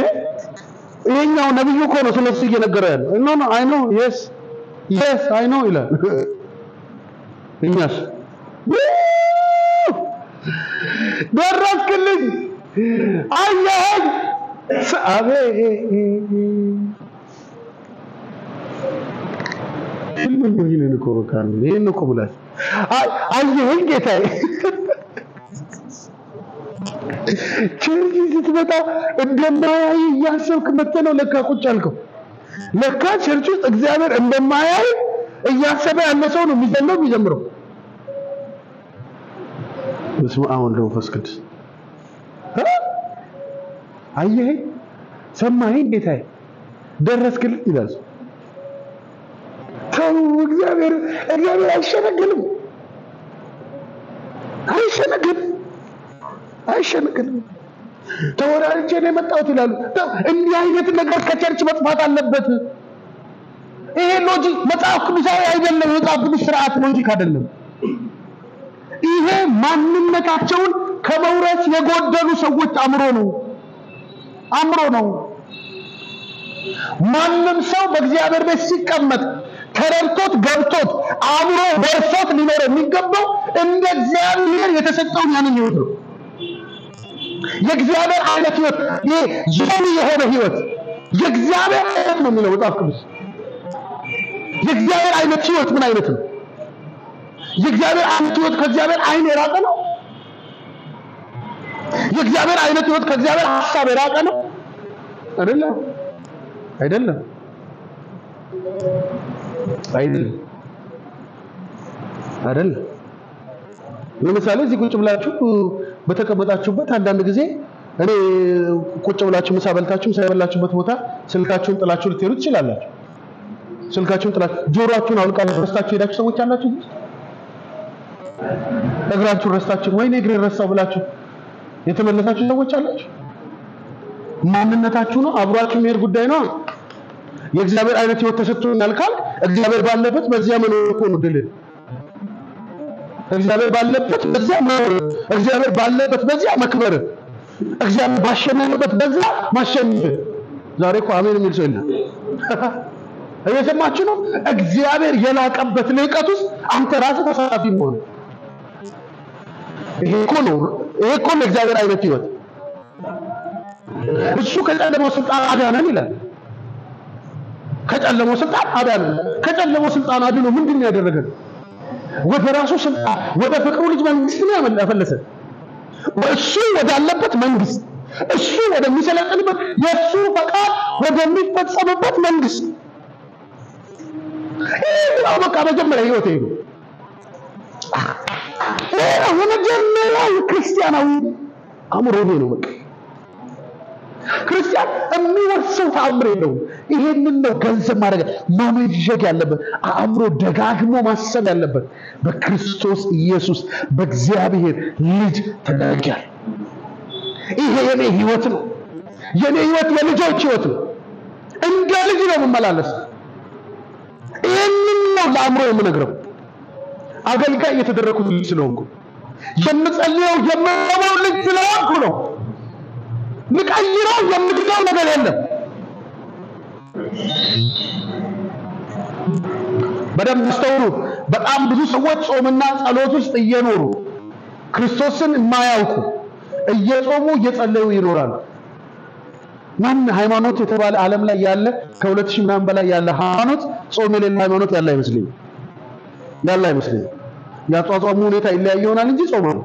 ይሄኛው ነብዩ እኮ ነው ስለሱ እየነገረ ያለው no I know yes I know ይላል እኛስ ደረስክልኝ አየኸኝ አቤት ምን ይሄን እኮ በቃ ይሄን እኮ ብላሽ አየኸኝ ጌታዬ ቸርች ስትመጣ እንደማያይ እያሰብክ መጥተህ ነው ለካ ቁጭ አልከው ለካ ቸርች ውስጥ እግዚአብሔር እንደማያይ እያሰበ ያለ ሰው ነው የሚጀምረው በስመ አብ ወወልድ ወመንፈስ ቅዱስ አየኸኝ ሰማኸኝ ጌታዬ ደረስክልኝ ይላል ተው እግዚአብሔር አይሸነግልም ተወራርጄ ነው የመጣሁት ይላሉ እንዲህ አይነት ነገር ከቸርች መጥፋት አለበት ይሄ ሎጂክ መጽሐፍ ቅዱሳዊ አይደለም መጽሐፍ ቅዱስ ስርዓት ሎጂክ አይደለም ይሄ ማንነታቸውን ከመውረስ የጎደሉ ሰዎች አምሮ ነው ማንም ሰው በእግዚአብሔር ቤት ሲቀመጥ ተረድቶት ገብቶት አምሮ ወርሶት ሊኖር የሚገባው እንደ እግዚአብሔር የተሰጠውን ያንን ህይወት ነው የእግዚአብሔር አይነት ህይወት ይሄ የሆነ ህይወት የእግዚአብሔር አይነት ነው የሚለው መጽሐፍ ቅዱስ የእግዚአብሔር አይነት ህይወት ምን አይነት ነው የእግዚአብሔር አይነት ህይወት ከእግዚአብሔር አይን የራቀ ነው? የእግዚአብሔር አይነት ህይወት ከእግዚአብሔር ሐሳብ የራቀ ነው? አይደለም አይደለም አይደለም አይደለም። ለምሳሌ እዚህ ቁጭ ብላችሁ በተቀመጣችሁበት አንዳንድ ጊዜ እኔ ቁጭ ብላችሁ ምሳ በልታችሁ ሳይበላችሁበት ቦታ ስልካችሁን ጥላችሁ ልትሄዱ ትችላላችሁ። ስልካችሁን ጥላችሁ ጆሮአችሁን አውልቃችሁ ረስታችሁ ሄዳችሁ ሰዎች አላችሁ። እግራችሁን ረስታችሁ ወይኔ እግሬ ረሳው ብላችሁ የተመለሳችሁ ሰዎች አላችሁ። ማንነታችሁ ነው አብሯችሁ የሚሄድ ጉዳይ ነው። የእግዚአብሔር አይነት ህይወት ተሰጥቶኛል ካል እግዚአብሔር ባለበት በዚያ መኖር እኮ ነው ድል። እግዚአብሔር ባለበት በዚያ መኖር፣ እግዚአብሔር ባለበት በዚያ መክበር፣ እግዚአብሔር ባሸነፈበት በዚያ ማሸነፍ። ዛሬ እኮ አሜን የሚል ሰው የለም። እየሰማችሁ ነው? እግዚአብሔር የላቀበት ልቀት ውስጥ አንተ ራስህ ተሳታፊ መሆን። ይሄ እኮ ነው እግዚአብሔር አይነት ህይወት። እሱ ከጨለማው ስልጣን አዳነን ይላል። ከጨለማው ስልጣን አዳነን። ከጨለማው ስልጣን አድኖ ምንድነው ያደረገን? ወደ ራሱ ስልጣን፣ ወደ ፍቅሩ ልጅ መንግስት ነው ያፈለሰን። እሱ ወዳለበት መንግስት፣ እሱ ወደሚሰለጥንበት፣ የእሱ ፈቃድ ወደሚፈጸምበት መንግስት። ይሄ በቃ መጀመሪያ ህይወት ይሄ ነው። የመጀመሪያው ክርስቲያናዊ አእምሮ ነው። በቃ ክርስቲያን የሚወርሰው ተአምር የለውም። ይሄንን ነው ገንዘብ ማድረግ ማመንዠግ ያለበት፣ አእምሮ ደጋግሞ ማሰብ ያለበት። በክርስቶስ ኢየሱስ በእግዚአብሔር ልጅ ተደርጓል። ይሄ የኔ ህይወት ነው። የኔ ህይወት የልጆች ህይወት ነው። እንደ ልጅ ነው የምመላለስ። ይሄንን ነው ለአእምሮ የምነግረው። አገልጋይ የተደረኩት ልጅ ስለሆንኩ፣ የምጸልየው የምሰማው ልጅ ስለሆንኩ ነው። ልቀይረው የምትለው ነገር የለም። በደንብ አስተውሉ። በጣም ብዙ ሰዎች ጾምና ጸሎት ውስጥ እየኖሩ ክርስቶስን የማያውቁ እየጾሙ እየጸለዩ ይኖራሉ። ማን ሃይማኖት የተባለ ዓለም ላይ ያለ ከ2000 ምናምን በላይ ያለ ሃይማኖት ጾም የሌለ ሃይማኖት ያለ አይመስልኝም። ያጧጧሙ ሁኔታ ይለያይ ይሆናል እንጂ ጾም ነው።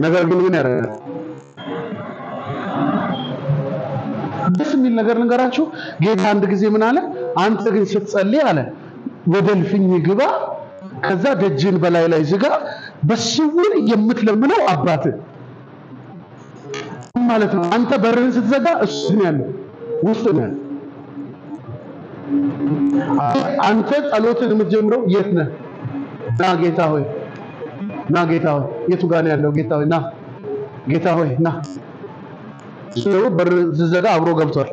ነገር ግን ምን ያደርጋል? ደስ የሚል ነገር ልንገራችሁ። ጌታ አንድ ጊዜ ምን አለ? አንተ ግን ስትጸልይ አለ ወደ እልፍኝ ግባ፣ ከዛ ደጅን በላይ ላይ ዝጋ፣ በስውር የምትለምነው አባት ማለት ነው። አንተ በርህን ስትዘጋ እሱ ነው ያለው፣ ውስጥ ነው ያለው። አንተ ጸሎትን የምትጀምረው የት ነህ? ና ጌታ ሆይ፣ ና ጌታ ሆይ። የቱ ጋር ነው ያለው? ጌታ ሆይ ና፣ ጌታ ሆይ ና። እሱ በር ስትዘጋ አብሮ ገብቷል።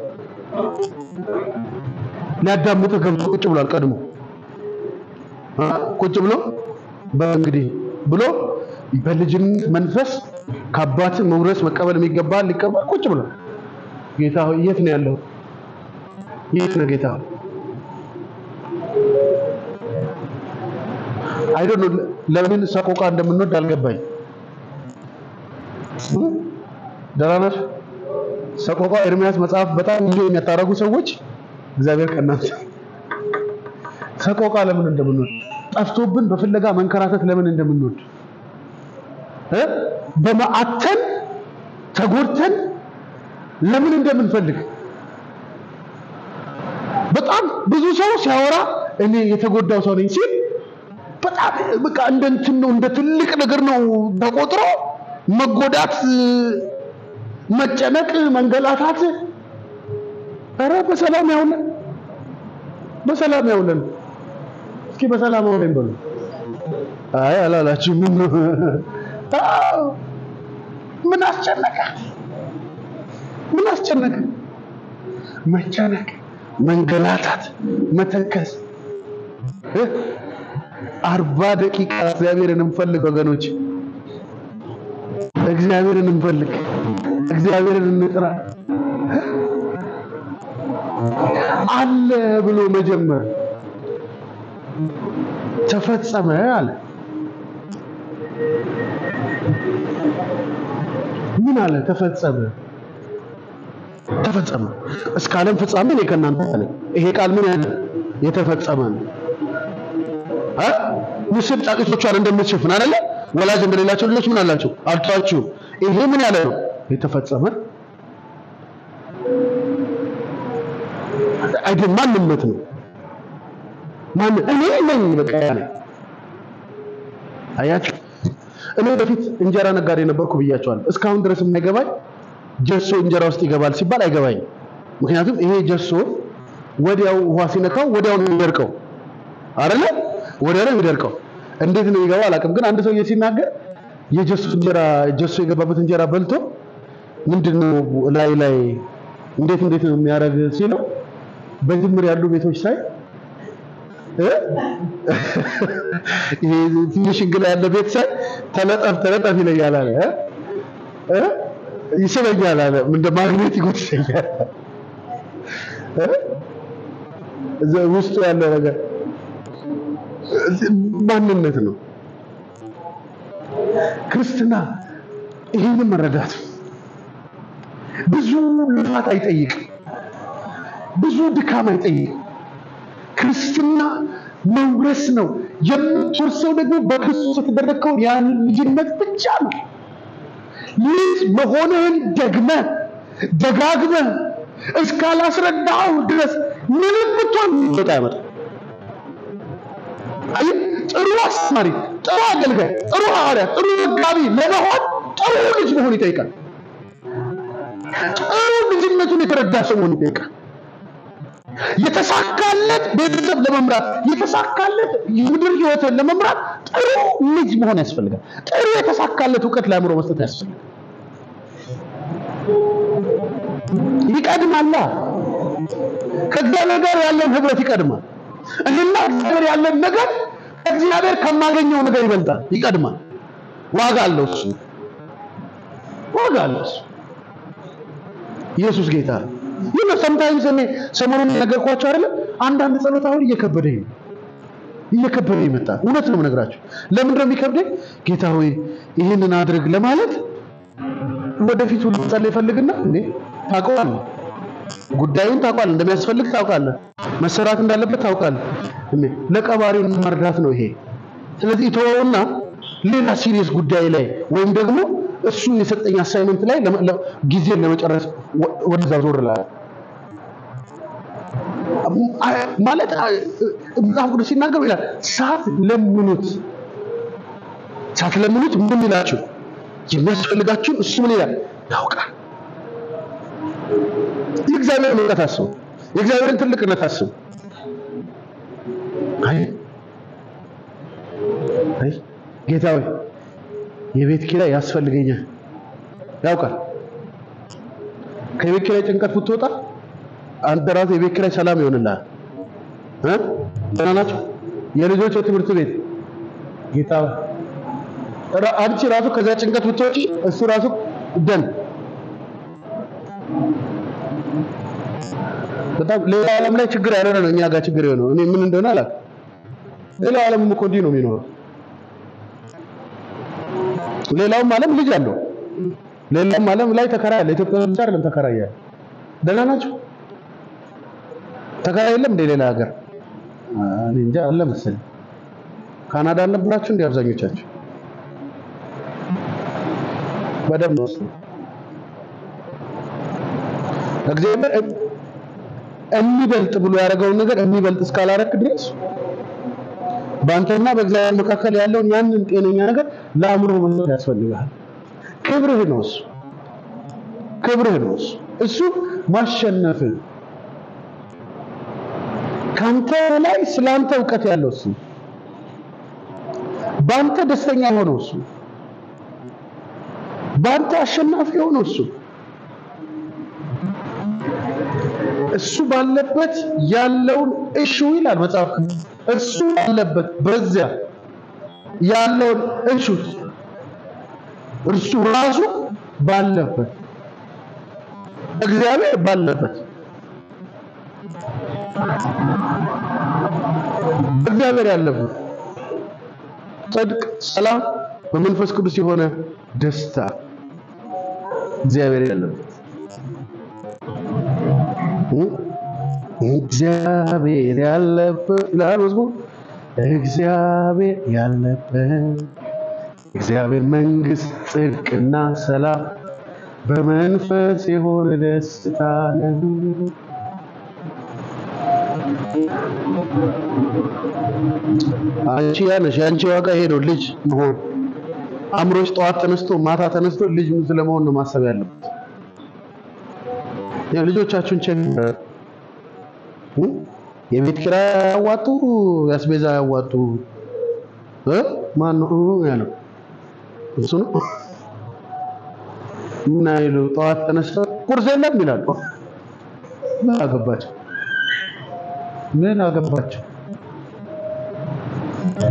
ሊያዳምጥህ ገብቶ ቁጭ ብሏል። ቀድሞ ቁጭ ብሎ በእንግዲህ ብሎ በልጅነት መንፈስ ከአባት መውረስ መቀበል የሚገባል ሊቀበል ቁጭ ብሏል። ጌታ ሆይ የት ነው ያለው? የት ነው ጌታ ሆይ? አይዶን ለምን ሰቆቃ እንደምንወድ አልገባኝ። ደራናሽ ሰቆቃ ኤርሚያስ መጽሐፍ በጣም እንጆ የሚያታረጉ ሰዎች እግዚአብሔር ከናንተ ሰቆቃ ለምን እንደምንወድ ጠፍቶብን በፍለጋ መንከራተት ለምን እንደምንወድ በማዕተን ተጎድተን ለምን እንደምንፈልግ በጣም ብዙ ሰው ሲያወራ እኔ የተጎዳው ሰው ነኝ ሲል በጣም በቃ እንትን ነው እንደ ትልቅ ነገር ነው ተቆጥሮ መጎዳት፣ መጨነቅ፣ መንገላታት። ኧረ በሰላም ያውለን፣ በሰላም ያውለን። እስኪ በሰላም አውለን በሉ። አይ አላላችሁ ምን አስጨነቀ? ምን አስጨነቀ? መጨነቅ፣ መንገላታት፣ መተከዝ። 40 ደቂቃ እግዚአብሔርን እንፈልግ ወገኖች፣ እግዚአብሔርን እንፈልግ፣ እግዚአብሔርን እንጥራ። አለ ብሎ መጀመር ተፈጸመ አለ። ምን አለ? ተፈጸመ። ተፈጸመ። እስከ ዓለም ፍጻሜ እኔ ከእናንተ ነኝ። ይሄ ቃል ምን ያለ የተፈጸመ ነው። ምስል ጫቂቶቿን እንደምትሸፍን አይደለ ወላጅ እንደሌላቸው ልጆች ምን አላቸው አልተዋችሁም ይሄ ምን ያለ ነው የተፈጸመ አይደል ማንነት ነው ማን እኔ ነኝ በቃ ያለ አያችሁ እኔ በፊት እንጀራ ነጋዴ ነበርኩ ብያቸዋለሁ እስካሁን ድረስ የማይገባኝ ጀሶ እንጀራ ውስጥ ይገባል ሲባል አይገባኝ ምክንያቱም ይሄ ጀሶ ወዲያው ውሃ ሲነካው ወዲያው ነው የሚደርቀው አይደለ ወዲያው ነው የሚደርቀው እንዴት ነው ይገባል አላውቅም ግን አንድ ሰው ሲናገር ጀሶ የገባበት እንጀራ በልቶ ምንድነው ላይ እንዴት ነው የሚያረግ ሲለው በጅምር ያሉ ቤቶች ሳይ ይሄ ፊኒሽንግ ላይ ያለ ቤት ሳይ ተለጠፍ ይለኛል አለ ይሰበኛል አለ እንደ ማግኔት ይጎትሰኛል ውስጡ ያለ ነገር ማንነት ነው ክርስትና ይሄን መረዳት ብዙ ልፋት አይጠይቅ ብዙ ድካም አይጠይቅ ክርስትና መውረስ ነው የምትወርሰው ደግሞ በክርስቶስ የተደረከው ያን ልጅነት ብቻ ነው ልጅ መሆንህን ደጋግመህ እስካላስረዳው ድረስ ምንም ብትሆን ይመጣ አይ ጥሩ አስተማሪ ጥሩ አገልጋይ ጥሩ ሐዋርያ ጥሩ መጋቢ ለመሆን ጥሩ ልጅ መሆን ይጠይቃል ጥሩ ልጅነቱን የተረዳ ሰው መሆን ይጠይቃል የተሳካለት ቤተሰብ ለመምራት የተሳካለት የምድር ህይወትን ለመምራት ጥሩ ልጅ መሆን ያስፈልጋል ጥሩ የተሳካለት ዕውቀት ለአእምሮ መስጠት ያስፈልጋል ይቀድማል ከእግዚአብሔር ጋር ያለን ህብረት ይቀድማል እና እግዚአብሔር ያለን ነገር እግዚአብሔር ከማገኘው ነገር ይበልጣል ይቀድማል ዋጋ አለው እሱ ኢየሱስ ጌታ ይሄ sometimes እኔ ሰሞኑን ነገርኳችሁ አይደል አንዳንድ ጸሎት አሁን እየከበደኝ ይመጣል እውነት ነው የምነግራችሁ ለምን ነው የሚከብደኝ ጌታ ሆይ ይሄንን አድርግ ለማለት ወደፊት ሁሉ ጸልይ ፈልግና እንዴ ታውቀዋለህ ጉዳዩን ታውቃለህ እንደሚያስፈልግ ታውቃለህ መሰራት እንዳለበት ታውቃለህ እንዴ ለቀባሪው መርዳት ነው ይሄ ስለዚህ ተወውና ሌላ ሲሪየስ ጉዳይ ላይ ወይም ደግሞ እሱ የሰጠኝ አሳይመንት ላይ ጊዜን ለመጨረስ ወደዛ ዞርላ ማለት መጽሐፍ ቅዱስ ሲናገር ይላል ሳትለምኑት ምን ይላችሁ የሚያስፈልጋችሁ እሱ ምን ይላል ያውቃል የእግዚአብሔር ምሕረት አስቡ የእግዚአብሔርን ትልቅነት አስቡ አይ ጌታ ሆይ የቤት ኪራይ ያስፈልገኛል ያውቃል ከቤት ኪራይ ጭንቀት ብትወጣ አንተ ራስህ የቤት ኪራይ ሰላም ይሆንልሃል ተናናችሁ የልጆች ትምህርት ቤት ጌታ አንቺ ራሱ ከዛ ጭንቀት ብትወጪ እሱ ራሱ ደን በጣም ሌላ ዓለም ላይ ችግር ያለው ነው እኛ ጋር ችግር የሆነው እኔ ምን እንደሆነ አላውቅም ሌላ ዓለም እኮ እንዲህ ነው የሚኖረው ሌላውም ዓለም ልጅ አለው ሌላውም ዓለም ላይ ተከራይ አለ ኢትዮጵያ ብቻ አይደለም ተከራይ ያለ ደህና ናችሁ ተከራይ የለም እንደ ሌላ ሀገር እኔ እንጃ አለ መሰለኝ ካናዳ አልነበራችሁ እንደ አብዛኞቻችሁ በደም ነው እግዚአብሔር የሚበልጥ ብሎ ያደረገውን ነገር የሚበልጥ እስካላረክ ድረስ ባንተና በእግዚአብሔር መካከል ያለውን ያንን ጤነኛ ነገር ለአእምሮ መኖር ያስፈልጋል ክብርህ ነው እሱ ማሸነፍ ካንተ ላይ ስላንተ ዕውቀት ያለው እሱ ባንተ ደስተኛ ሆኖ ባንተ አሸናፊ ሆኖ እሱ ባለበት ያለውን እሹ ይላል መጽሐፍ እሱ ባለበት በዚያ ያለውን እሹ እርሱ ራሱ ባለበት እግዚአብሔር ባለበት እግዚአብሔር ያለበት ጽድቅ ሰላም በመንፈስ ቅዱስ የሆነ ደስታ እግዚአብሔር ያለበት እግዚአብሔር ያለበት ለአርዝሙ እግዚአብሔር ያለበት እግዚአብሔር መንግስት ጽድቅና ሰላም በመንፈስ የሆነ ደስታ ነው። አንቺ ያነሽ አንቺ ዋጋ ይሄ ነው ልጅ መሆን። አምሮሽ ጠዋት ተነስቶ ማታ ተነስቶ ልጅ ስለመሆን ነው ማሰብ ያለበት። ልጆቻችሁን ቸክ የቤት ኪራይ ያዋጡ ያስቤዛ ያዋጡ ማን ነው ያለው? እሱ ነው። ምን አይሉ ጠዋት ተነስተው ቁርስ የለም ይላሉ። ምን አገባቸው?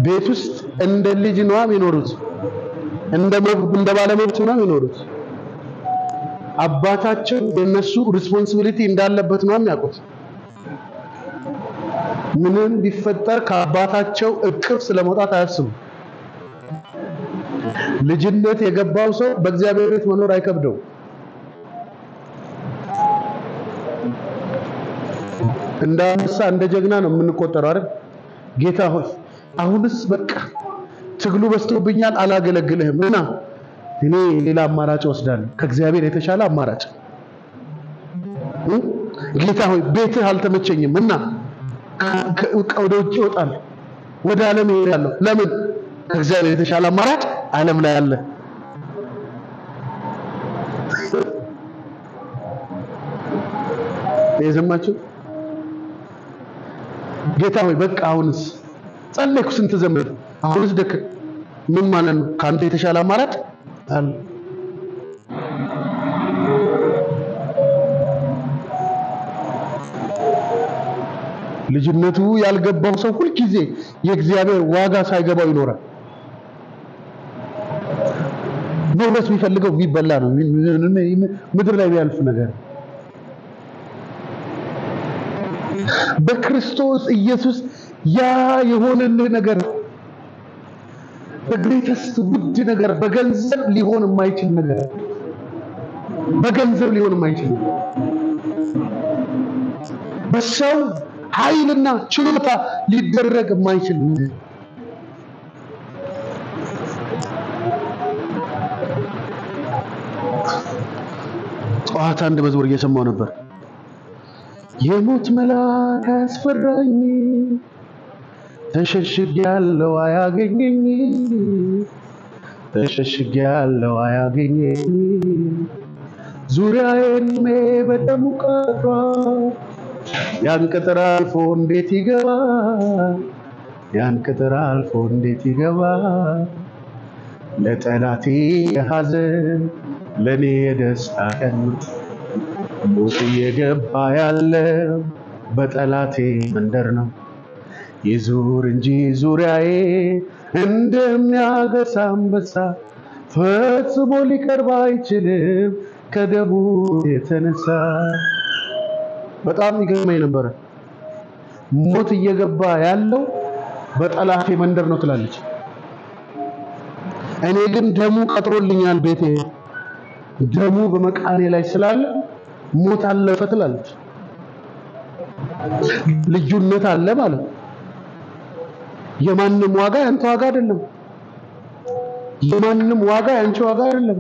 ቤት ውስጥ እንደ ልጅ ነው የሚኖሩት፣ እንደ ባለመብት ነው የሚኖሩት። አባታቸው የነሱ ሪስፖንሲቢሊቲ እንዳለበት ነው የሚያውቁት። ምንም ቢፈጠር ከአባታቸው እቅፍ ስለመውጣት አያስቡም። ልጅነት የገባው ሰው በእግዚአብሔር ቤት መኖር አይከብደው። እንደ አንበሳ እንደ ጀግና ነው የምንቆጠረው አይደል? ጌታ ሆይ አሁንስ በቃ ትግሉ በዝቶብኛል አላገለግልህም እና እኔ ሌላ አማራጭ ወስዳለሁ፣ ከእግዚአብሔር የተሻለ አማራጭ። ጌታ ሆይ ቤትህ አልተመቸኝም እና ወደ ውጭ እወጣለሁ፣ ወደ ዓለም እሄዳለሁ። ለምን? ከእግዚአብሔር የተሻለ አማራጭ ዓለም ላይ አለ። የሰማችሁ? ጌታ ሆይ በቃ አሁንስ ጸለይኩ፣ ስንት ዘመን አሁንስ ደክ ምን ማለት ነው? ካንተ የተሻለ አማራጭ አለ። ልጅነቱ ያልገባው ሰው ሁልጊዜ የእግዚአብሔር ዋጋ ሳይገባው ይኖራል። መውረስ የሚፈልገው ቢበላ ነው፣ ምድር ላይ ያልፍ ነገር። በክርስቶስ ኢየሱስ ያ የሆነልህ ነገር በግሬተስት ውድ ነገር፣ በገንዘብ ሊሆን የማይችል ነገር፣ በገንዘብ ሊሆን የማይችል በሰው ኃይልና ችሎታ ሊደረግ የማይችል ነገር። ጠዋት አንድ መዝሙር እየሰማሁ ነበር። የሞት መልአክ አያስፈራኝ፣ ተሸሽጌያለሁ አያገኘኝ፣ ተሸሽጌያለሁ አያገኘኝ። ዙሪያዬን በደሙ ቀጥሯል፣ ያን ቅጥር አልፎ እንዴት ይገባል? ያን ቅጥር አልፎ እንዴት ይገባል? ለጠላቴ የሐዘን ለኔ የደስታ ቀን ሞት እየገባ ያለው በጠላቴ መንደር ነው። ይዙር እንጂ ዙሪያዬ እንደሚያገሳ አንበሳ ፈጽሞ ሊቀርብ አይችልም ከደሙ የተነሳ። በጣም ይገርመኝ ነበር። ሞት እየገባ ያለው በጠላቴ መንደር ነው ትላለች። እኔ ግን ደሙ ቀጥሮልኛል፣ ቤቴ ደሙ በመቃኔ ላይ ስላለ ሞት አለፈ ትላለች። ልዩነት አለ ማለት ነው። የማንም ዋጋ ያንተ ዋጋ አይደለም። የማንም ዋጋ ያንቺ ዋጋ አይደለም።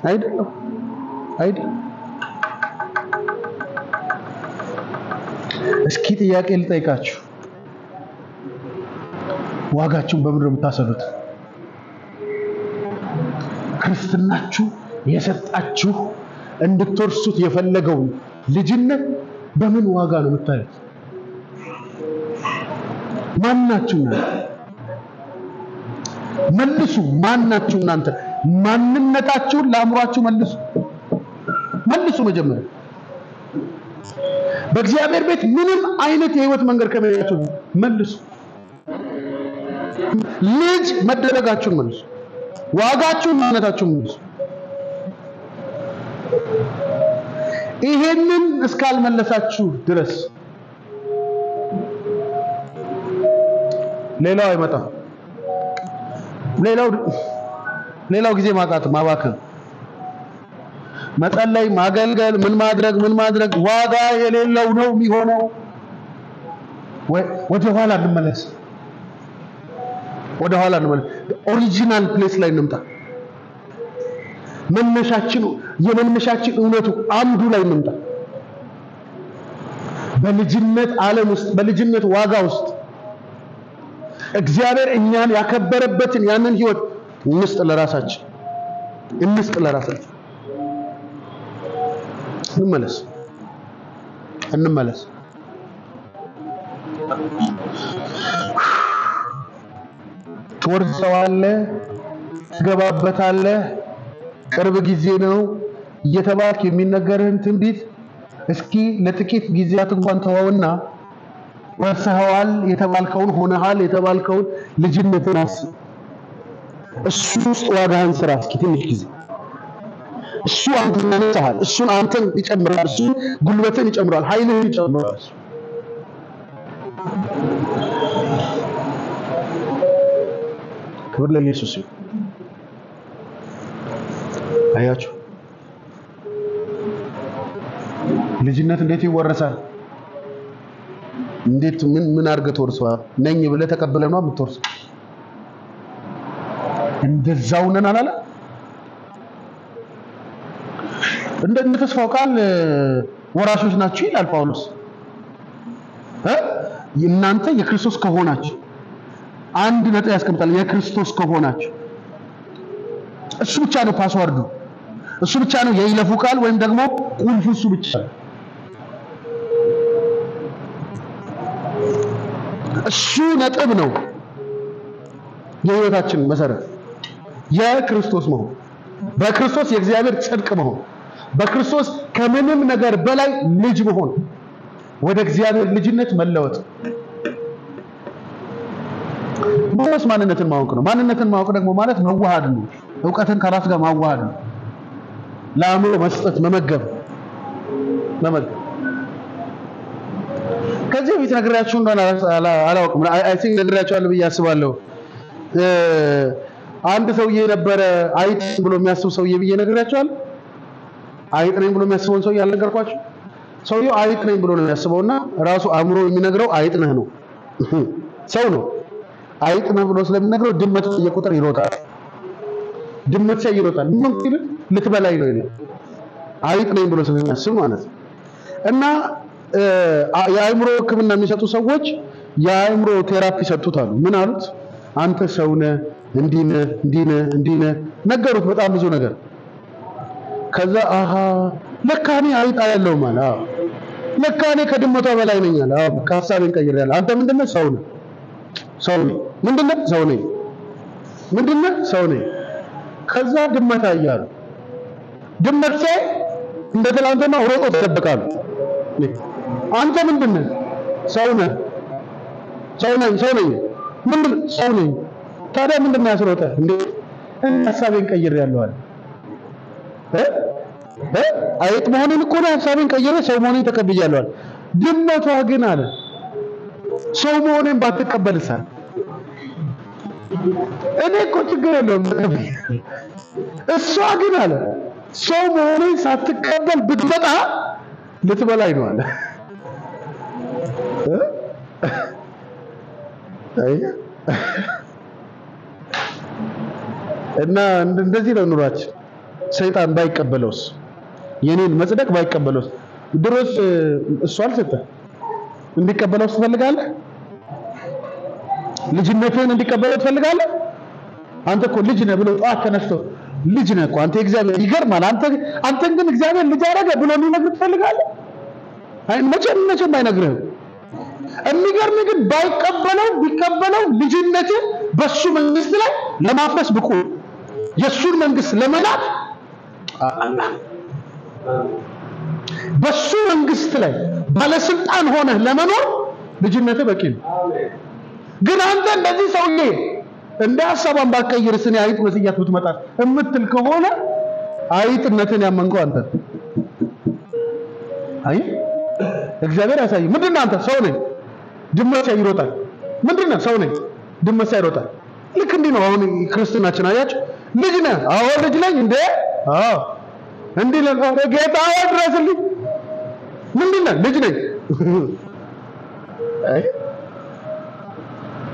አይደለም። እስኪ ጥያቄ ልጠይቃችሁ። ዋጋችሁን በምን ነው የምታሰሉት? ክርስትናችሁ የሰጣችሁ እንድትወርሱት የፈለገው ልጅነት በምን ዋጋ ነው የምታዩት? ማናችሁ ነው? መልሱ። ማናችሁ እናንተ? ማንነታችሁን ለአእምሯችሁ መልሱ። መጀመሪያ በእግዚአብሔር ቤት ምንም አይነት የህይወት መንገድ ከመያችሁ መልሱ። ልጅ መደረጋችሁን መልሱ። ዋጋችሁን ማንነታችሁን መልሱ። ይሄንን እስካልመለሳችሁ ድረስ ሌላው አይመጣም። ሌላው ጊዜ ማባከን፣ መጸለይ፣ ማገልገል፣ ምን ማድረግ ዋጋ የሌለው ነው የሚሆነው። ወደ ኋላ እንመለስ። ወደ ኋላ ነው ኦሪጂናል ፕሌስ ላይ እንምጣ የመነሻችን እውነቱ አንዱ ላይ እንምጣ በልጅነት ዓለም ውስጥ በልጅነት ዋጋ ውስጥ እግዚአብሔር እኛን ያከበረበትን ያንን ህይወት እንስጥ ለራሳችን እንመለስ ትወርሰዋለህ ትገባበታለህ ቅርብ ጊዜ ነው እየተባልክ የሚነገርህን ትንቢት እስኪ ለጥቂት ጊዜያት እንኳን ተወውና ወርሰኸዋል የተባልከውን ሆነሃል የተባልከውን ልጅነትን አስብ እሱ ውስጥ ዋጋህን ስራ እስኪ ትንሽ ጊዜ እሱ አንተን ያነሳሃል እሱን አንተን ይጨምራል እሱ ጉልበትን ይጨምራል ኃይልህን ይጨምራል ክብር ለኢየሱስ ይሁን አያችሁ ልጅነት እንዴት ይወረሳል እንዴት ምን አድርገህ ተወርሰዋል ነኝ ብለህ ተቀበለህ ነው የምትወርሰው እንደዛው ነን አላለ እንደ ተስፋው ቃል ወራሾች ናችሁ ይላል ጳውሎስ እናንተ የክርስቶስ ከሆናችሁ አንድ ነጥብ ያስቀምጣል የክርስቶስ ከሆናችሁ እሱ ብቻ ነው ፓስወርዱ እሱ ብቻ ነው የይለፉ ቃል ወይም ደግሞ ቁልፉ እሱ ብቻ እሱ ነጥብ ነው የህይወታችን መሰረት የክርስቶስ መሆን በክርስቶስ የእግዚአብሔር ጽድቅ መሆን በክርስቶስ ከምንም ነገር በላይ ልጅ መሆን ወደ እግዚአብሔር ልጅነት መለወጥ በስ ማንነትን ማወቅ ነው ማንነትን ማወቅ ደግሞ ማለት መዋሃድ ነው ዕውቀትን ከራስ ጋር ማዋሃድ ነው ለአእምሮ መስጠት መመገብ ከዚህ በፊት ነግራችሁ እንደሆነ አላውቅም አይ ቲንክ ነግራችኋለሁ ብዬ አስባለሁ አንድ ሰውዬ ነበረ አይጥ ብሎ የሚያስብ ሰውዬ ብዬ ነግራችኋለሁ አይጥ ነኝ ብሎ የሚያስበውን ሰውዬ አልነገርኳችሁ ሰውዬው አይጥ ነኝ ብሎ ነው የሚያስበውና ራሱ አእምሮ የሚነግረው አይጥ ነህ ነው ሰው ነው አይጥ ነህ ብሎ ስለሚነግረው ድመት የቁጥር ይሮጣል ድመት ይሮጣል ምን ይል ልትበላይ ነው ይላል አይጥ ነኝ ብሎ ስለሚያስብ ማለት እና የአእምሮ ሕክምና የሚሰጡ ሰዎች የአእምሮ ቴራፒ ሰጡታሉ ምን አሉት አንተ ሰው ነህ እንዲነ ነገሩት በጣም ብዙ ነገር ከዛ አሃ ለካኔ አይጥ ያለው ማለት ለካኔ ከድመቷ በላይ ነኝ አለ ከሐሳቤን ቀይሬያለሁ አንተ ምንድነው ሰው ነህ ምንድነው ሰው ነኝ ከዛ ድመት አያሉ ድመት ሳይ እንደ ትላንትና ሮጦ ተደበቃሉ አንተ ምንድነው ሰው ነኝ ምንድነው ሰው ነኝ ታዲያ ምንድነው ያስሮጠ እንዴ ሐሳቤን ቀይሬያለሁ አለ አይጥ መሆኔን እኮ ነው ሐሳቤን ቀይሬ ሰው መሆኔን ተቀብያለሁ ድመቷ ግን አለ ሰው መሆኔን ባትቀበልሳ እኔ እኮ ችግር የለውም እሷ ግን አለ ሰው መሆኔን ሳትቀበል ብትመጣ ልትበላይ ነው አለ እና እንደዚህ ነው ኑሯችን ሰይጣን ባይቀበለውስ የኔን መጽደቅ ባይቀበለውስ ድሮስ እሱ አልሰጠ እንዲቀበለውስ ትፈልጋለህ ልጅነትህን እንዲቀበለው ትፈልጋለህ አንተ እኮ ልጅ ነህ ብሎ ጧት ተነስቶ ልጅ ነህ እኮ አንተ እግዚአብሔር ይገርማል አንተን ግን እግዚአብሔር ልጅ አደረገ ብሎ ሊነግርህ ትፈልጋለህ አይ መቼም አይነግርህም የሚገርም ግን ቢቀበለው ልጅነትህ በሱ መንግስት ላይ ለማፍረስ ብቁ የሱን መንግስት ለመናድ በሱ መንግስት ላይ ባለስልጣን ሆነህ ለመኖር ልጅነትህ በቂ ነው ግን አንተ እንደዚህ ሰውዬ እንደ ሐሳቧን ባቀይርስ እኔ አይጥ መስያት ብትመጣ እምትል ከሆነ አይጥነትን ያመንከው አንተ አይ እግዚአብሔር ያሳይ ምንድነው አንተ ሰው ነኝ ድመት ይሮጣል ምንድነው ሰው ነኝ ድመት ይሮጣል ልክ እንዲህ ነው አሁን ክርስቲያናችን አያችሁ ልጅ ነህ አዎ ልጅ ነኝ እንዴ አዎ እንዲህ ለጌታ ድረስልኝ ምንድነው ልጅ ነኝ አይ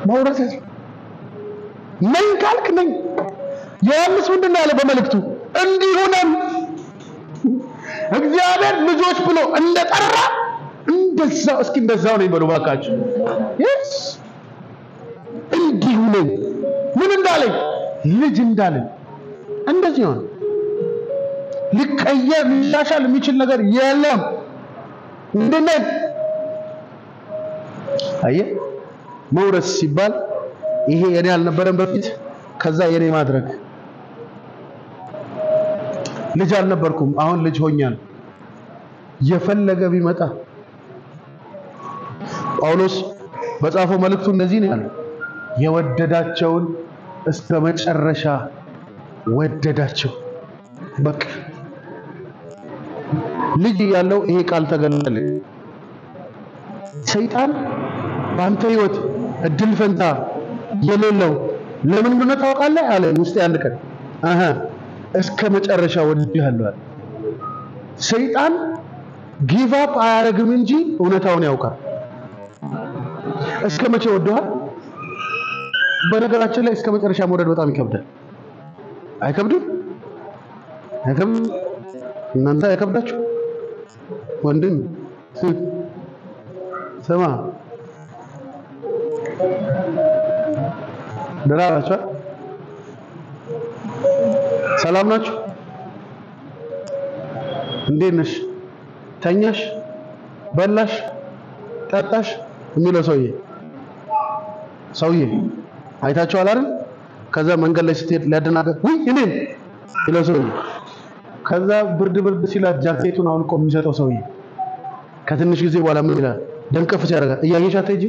ማውራት ነኝ ካልክ ነኝ። ዮሐንስ ምንድነው ያለ በመልእክቱ? እንዲሁ ነን። እግዚአብሔር ልጆች ብሎ እንደጠራ እንደዛው እስኪ እንደዛው ነኝ በሉ ባካችሁ። yes እንዲሁ ነኝ። ምን እንዳለኝ? ልጅ እንዳለኝ እንደዚህ ነው። ሊቀየር ሊሻሻል የሚችል ነገር የለም። እንደነን አየህ መውረስ ሲባል ይሄ የኔ አልነበረም በፊት ከዛ የኔ ማድረግ። ልጅ አልነበርኩም አሁን ልጅ ሆኛል። የፈለገ ቢመጣ ጳውሎስ በጻፈው መልእክቱ እንደዚህ ነው ያለው፣ የወደዳቸውን እስከ መጨረሻ ወደዳቸው። በቃ ልጅ ያለው ይሄ ቃል ተገለጠ። ሰይጣን ባንተ ህይወት እድል ፈንታ የሌለው ለምን እንደሆነ ታውቃለህ አለ ውስጥ አንድ ቀን እስከ መጨረሻ ወድሃለሁ። ሰይጣን ጊቭ አፕ አያረግም እንጂ እውነታውን ያውቃል። እስከ መቼ ወደዋል? በነገራችን ላይ እስከ መጨረሻ መውደድ በጣም ይከብዳል። አይከብድም? አይከብድም? እናንተ አይከብዳችሁ? ወንድም ስማ ደራራችሁ ሰላም ናችሁ? እንዴት ነሽ? ተኛሽ? በላሽ? ጠጣሽ? የሚለው ሰውዬ አይታችኋል አይደል? ከዛ መንገድ ላይ ስትሄድ ሊያደናገር ወይ እኔን ይለው ሰውዬ። ከዛ ብርድ ሲላት ጃኬቱን አውልቆ የሚሰጠው ሰውዬ ከትንሽ ጊዜ በኋላ ምን ይላል? ደንቀፍ ሲያደርጋት እያየሻት ሂጂ።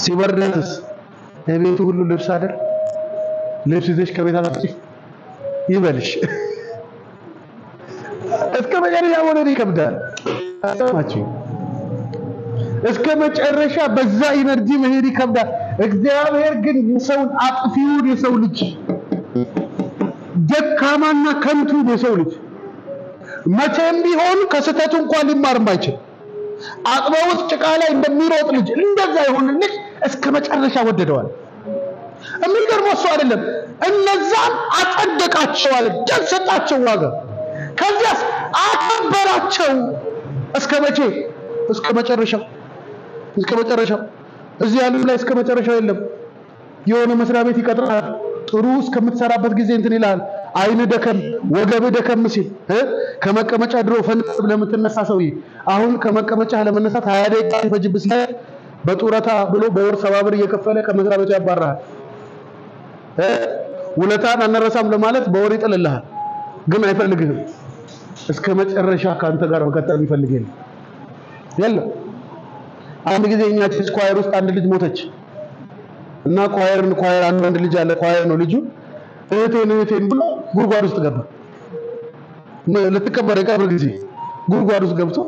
ሲበርድስ የቤቱ ሁሉ ልብስ አይደል? ልብስ ይዘሽ ከቤት አላጥቂ ይበልሽ። እስከ መጨረሻ ወደ ይከብዳል። አጣማችሁ እስከ መጨረሻ በዛ ኢነርጂ መሄድ ይከብዳል። እግዚአብሔር ግን የሰውን አጥፊውን የሰው ልጅ ደካማና ከንቱ የሰው ልጅ መቼም ቢሆን ከስተቱ እንኳን ሊማር የማይችል አጥበውት ጭቃ ላይ እንደሚሮጥ ልጅ እንደዛ ይሆን ልጅ እስከ መጨረሻ ወደደዋል። የሚገርመው እሱ አይደለም፣ እነዛን አጸደቃቸው አለ፣ ደስ ሰጣቸው ዋጋ። ከዚያስ አከበራቸው። እስከ መቼ? እስከ መጨረሻው። እስከ መጨረሻው እዚህ ዓለም ላይ እስከ መጨረሻው የለም። የሆነ መስሪያ ቤት ይቀጥራል። ጥሩ እስከምትሰራበት ጊዜ እንትን ይላል። አይን ደከም ወገብ ደከም ሲል ከመቀመጫ ድሮ ፈንጥ ለምትነሳ ሰውዬ አሁን ከመቀመጫ ለመነሳት 20 ደቂቃ ይፈጅብስ በጡረታ ብሎ በወር 70 ብር እየከፈለ ከመስሪያ ቤቱ ያባራል። ውለታን አንረሳም ለማለት በወር ይጥልልሃል፣ ግን አይፈልግህም። እስከ መጨረሻ ካንተ ጋር መከተል ይፈልጋል። የለም አንድ ጊዜ እኛ ኳየር ውስጥ አንድ ልጅ ሞተች እና ኳየር አንድ ልጅ አለ፣ ኳየር ነው ልጁ። እህቴን ብሎ ጉርጓድ ውስጥ ገባ። ለተከበረ ቀብር ጊዜ ጉርጓድ ውስጥ ገብቶ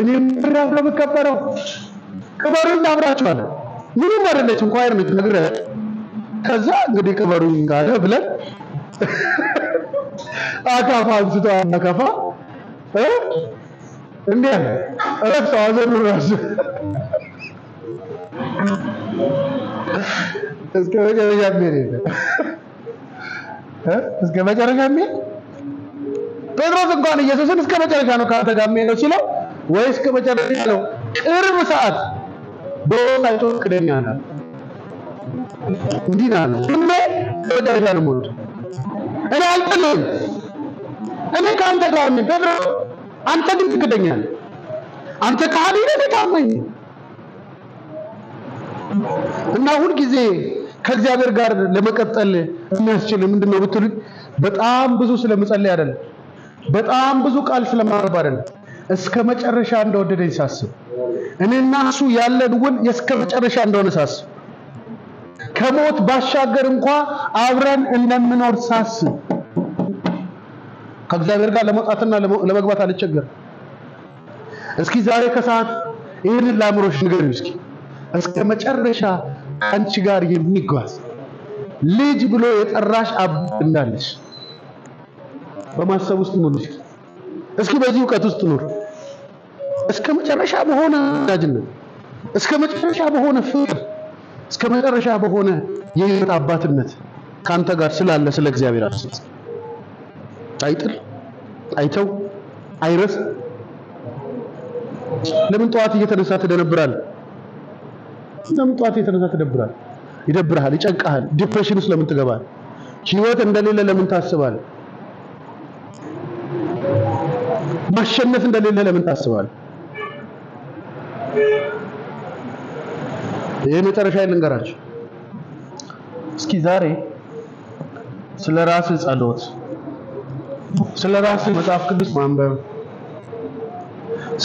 እኔም ራፍ ለመከበረው ቀበሩን አብራችኋል። ምንም አይደለችም፣ ኳየር ነች ነገር። ከዛ እንግዲህ ቀበሩን ጋር ብለን አካፋ አንስቶ አካፋ እንዴ እረፍት አዘኑ ራሱ እስከ መጨረሻ ቢሄድ እስከ መጨረሻ ቢሄድ ጴጥሮስ እንኳን ኢየሱስን እስከ መጨረሻ ነው ካንተ ጋር የሚሄደው ሲለው ወይ እስከ መጨረሻ ነው ቅርብ ሰዓት በወላይቶ ክደኛና እንዲህ ነው እንዴ መጨረሻ ነው ሞት። እኔ አልጥልም፣ እኔ ካንተ ጋር ነኝ ጴጥሮስ፣ አንተ ግን ትክደኛለህ። አንተ ካህን ነህ ታማኝ እና ሁል ጊዜ ከእግዚአብሔር ጋር ለመቀጠል የሚያስችል ምንድነው ብትሉኝ በጣም ብዙ ስለምጸልይ አይደለም፣ በጣም ብዙ ቃል ስለማረብ አይደለም። እስከ መጨረሻ እንደወደደኝ ሳስብ እኔና እሱ ያለን ውል እስከ መጨረሻ እንደሆነ ሳስብ ከሞት ባሻገር እንኳን አብረን እንደምኖር ሳስብ ከእግዚአብሔር ጋር ለመውጣትና ለመግባት አልቸገርም። እስኪ ዛሬ ከሰዓት ይሄንን ላምሮሽ ንገሪው እስኪ እስከ መጨረሻ አንቺ ጋር የሚጓዝ ልጅ ብሎ የጠራሽ አባት እንዳለሽ በማሰብ ውስጥ ኑር። እስኪ በዚህ ዕውቀት ውስጥ ኑር። እስከ መጨረሻ በሆነ ወዳጅነት፣ እስከ መጨረሻ በሆነ ፍቅር፣ እስከ መጨረሻ በሆነ የሕይወት አባትነት ካንተ ጋር ስላለ ስለ እግዚአብሔር አስብ። አይጥል፣ አይተው፣ አይረስ። ለምን ጠዋት እየተነሳ ትደነብራለህ? ለምን ጠዋት እየተነሳ ትደብራለህ? ይደብርሃል፣ ይጨንቃሃል። ዲፕሬሽን ውስጥ ለምን ትገባለህ? ሕይወት እንደሌለ ለምን ታስባለህ? ማሸነፍ እንደሌለ ለምን ታስባለህ? የመጨረሻ ልንገራችሁ። እስኪ ዛሬ ስለ ራስህ ጸሎት፣ ስለ ራስህ መጽሐፍ ቅዱስ ማንበብ፣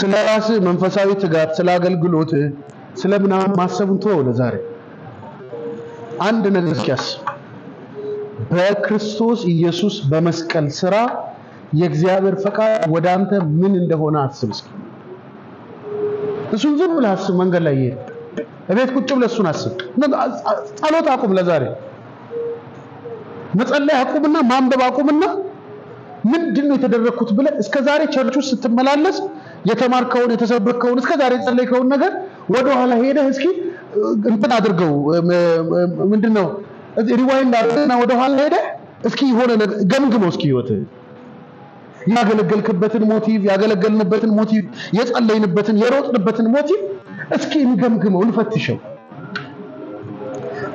ስለ ራስህ መንፈሳዊ ትጋት፣ ስለ አገልግሎት፣ ስለ ምናምን ማሰቡን ተወው። ለዛሬ አንድ ነገር እስኪያስብ፣ በክርስቶስ ኢየሱስ በመስቀል ሥራ የእግዚአብሔር ፈቃድ ወደ አንተ ምን እንደሆነ አስብ። እስኪ እሱን ዝም ብለህ አስብ። መንገድ ላይ ይሄድ እቤት ቁጭ ብለህ እሱን አስብ። ጸሎት አቁም። ለዛሬ መጸለይ አቁምና ማንበብ አቁምና ምንድነው የተደረኩት ብለህ እስከ ዛሬ ቸርች ውስጥ ስትመላለስ የተማርከውን የተሰበከውን እስከ ዛሬ ጸለይከውን ነገር ወደ ኋላ ሄደህ እስኪ እንትን አድርገው። ምንድነው ሪዋይንድ አድርገና ወደ ኋላ ሄደህ እስኪ የሆነ ገምግመው። እስኪ ህይወት ያገለገልክበትን ሞቲቭ፣ ያገለገልንበትን ሞቲቭ፣ የጸለይንበትን የሮጥንበትን ሞቲቭ እስኪ እንገምግመው፣ እንፈትሸው።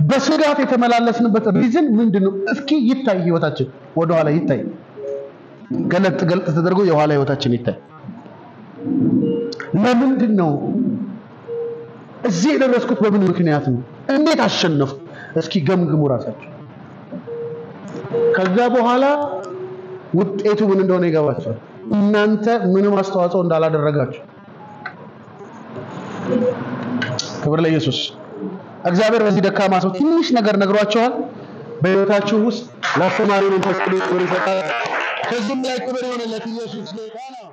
በስጋት የተመላለስንበት ሪዝን ምንድነው? እስኪ ይታይ። ህይወታችን ወደ ኋላ ይታይ። ገለጥ ተደርጎ የኋላ ህይወታችን ይታይ። ለምንድነው እዚህ የደረስኩት? በምን ምክንያት ነው? እንዴት አሸነፍኩ? እስኪ ገምግሙ ራሳችሁ። ከዛ በኋላ ውጤቱ ምን እንደሆነ ይገባችኋል። እናንተ ምንም አስተዋጽኦ እንዳላደረጋችሁ። ክብር ለኢየሱስ። እግዚአብሔር በዚህ ደካማ ሰው ትንሽ ነገር ነግሯቸዋል። በህይወታችሁ ውስጥ ለአስተማሪው መንፈስ ቅዱስ ክብር ይሰጣል። ከዚህም ላይ ክብር ይሆንለት ኢየሱስ ጌታ ነው።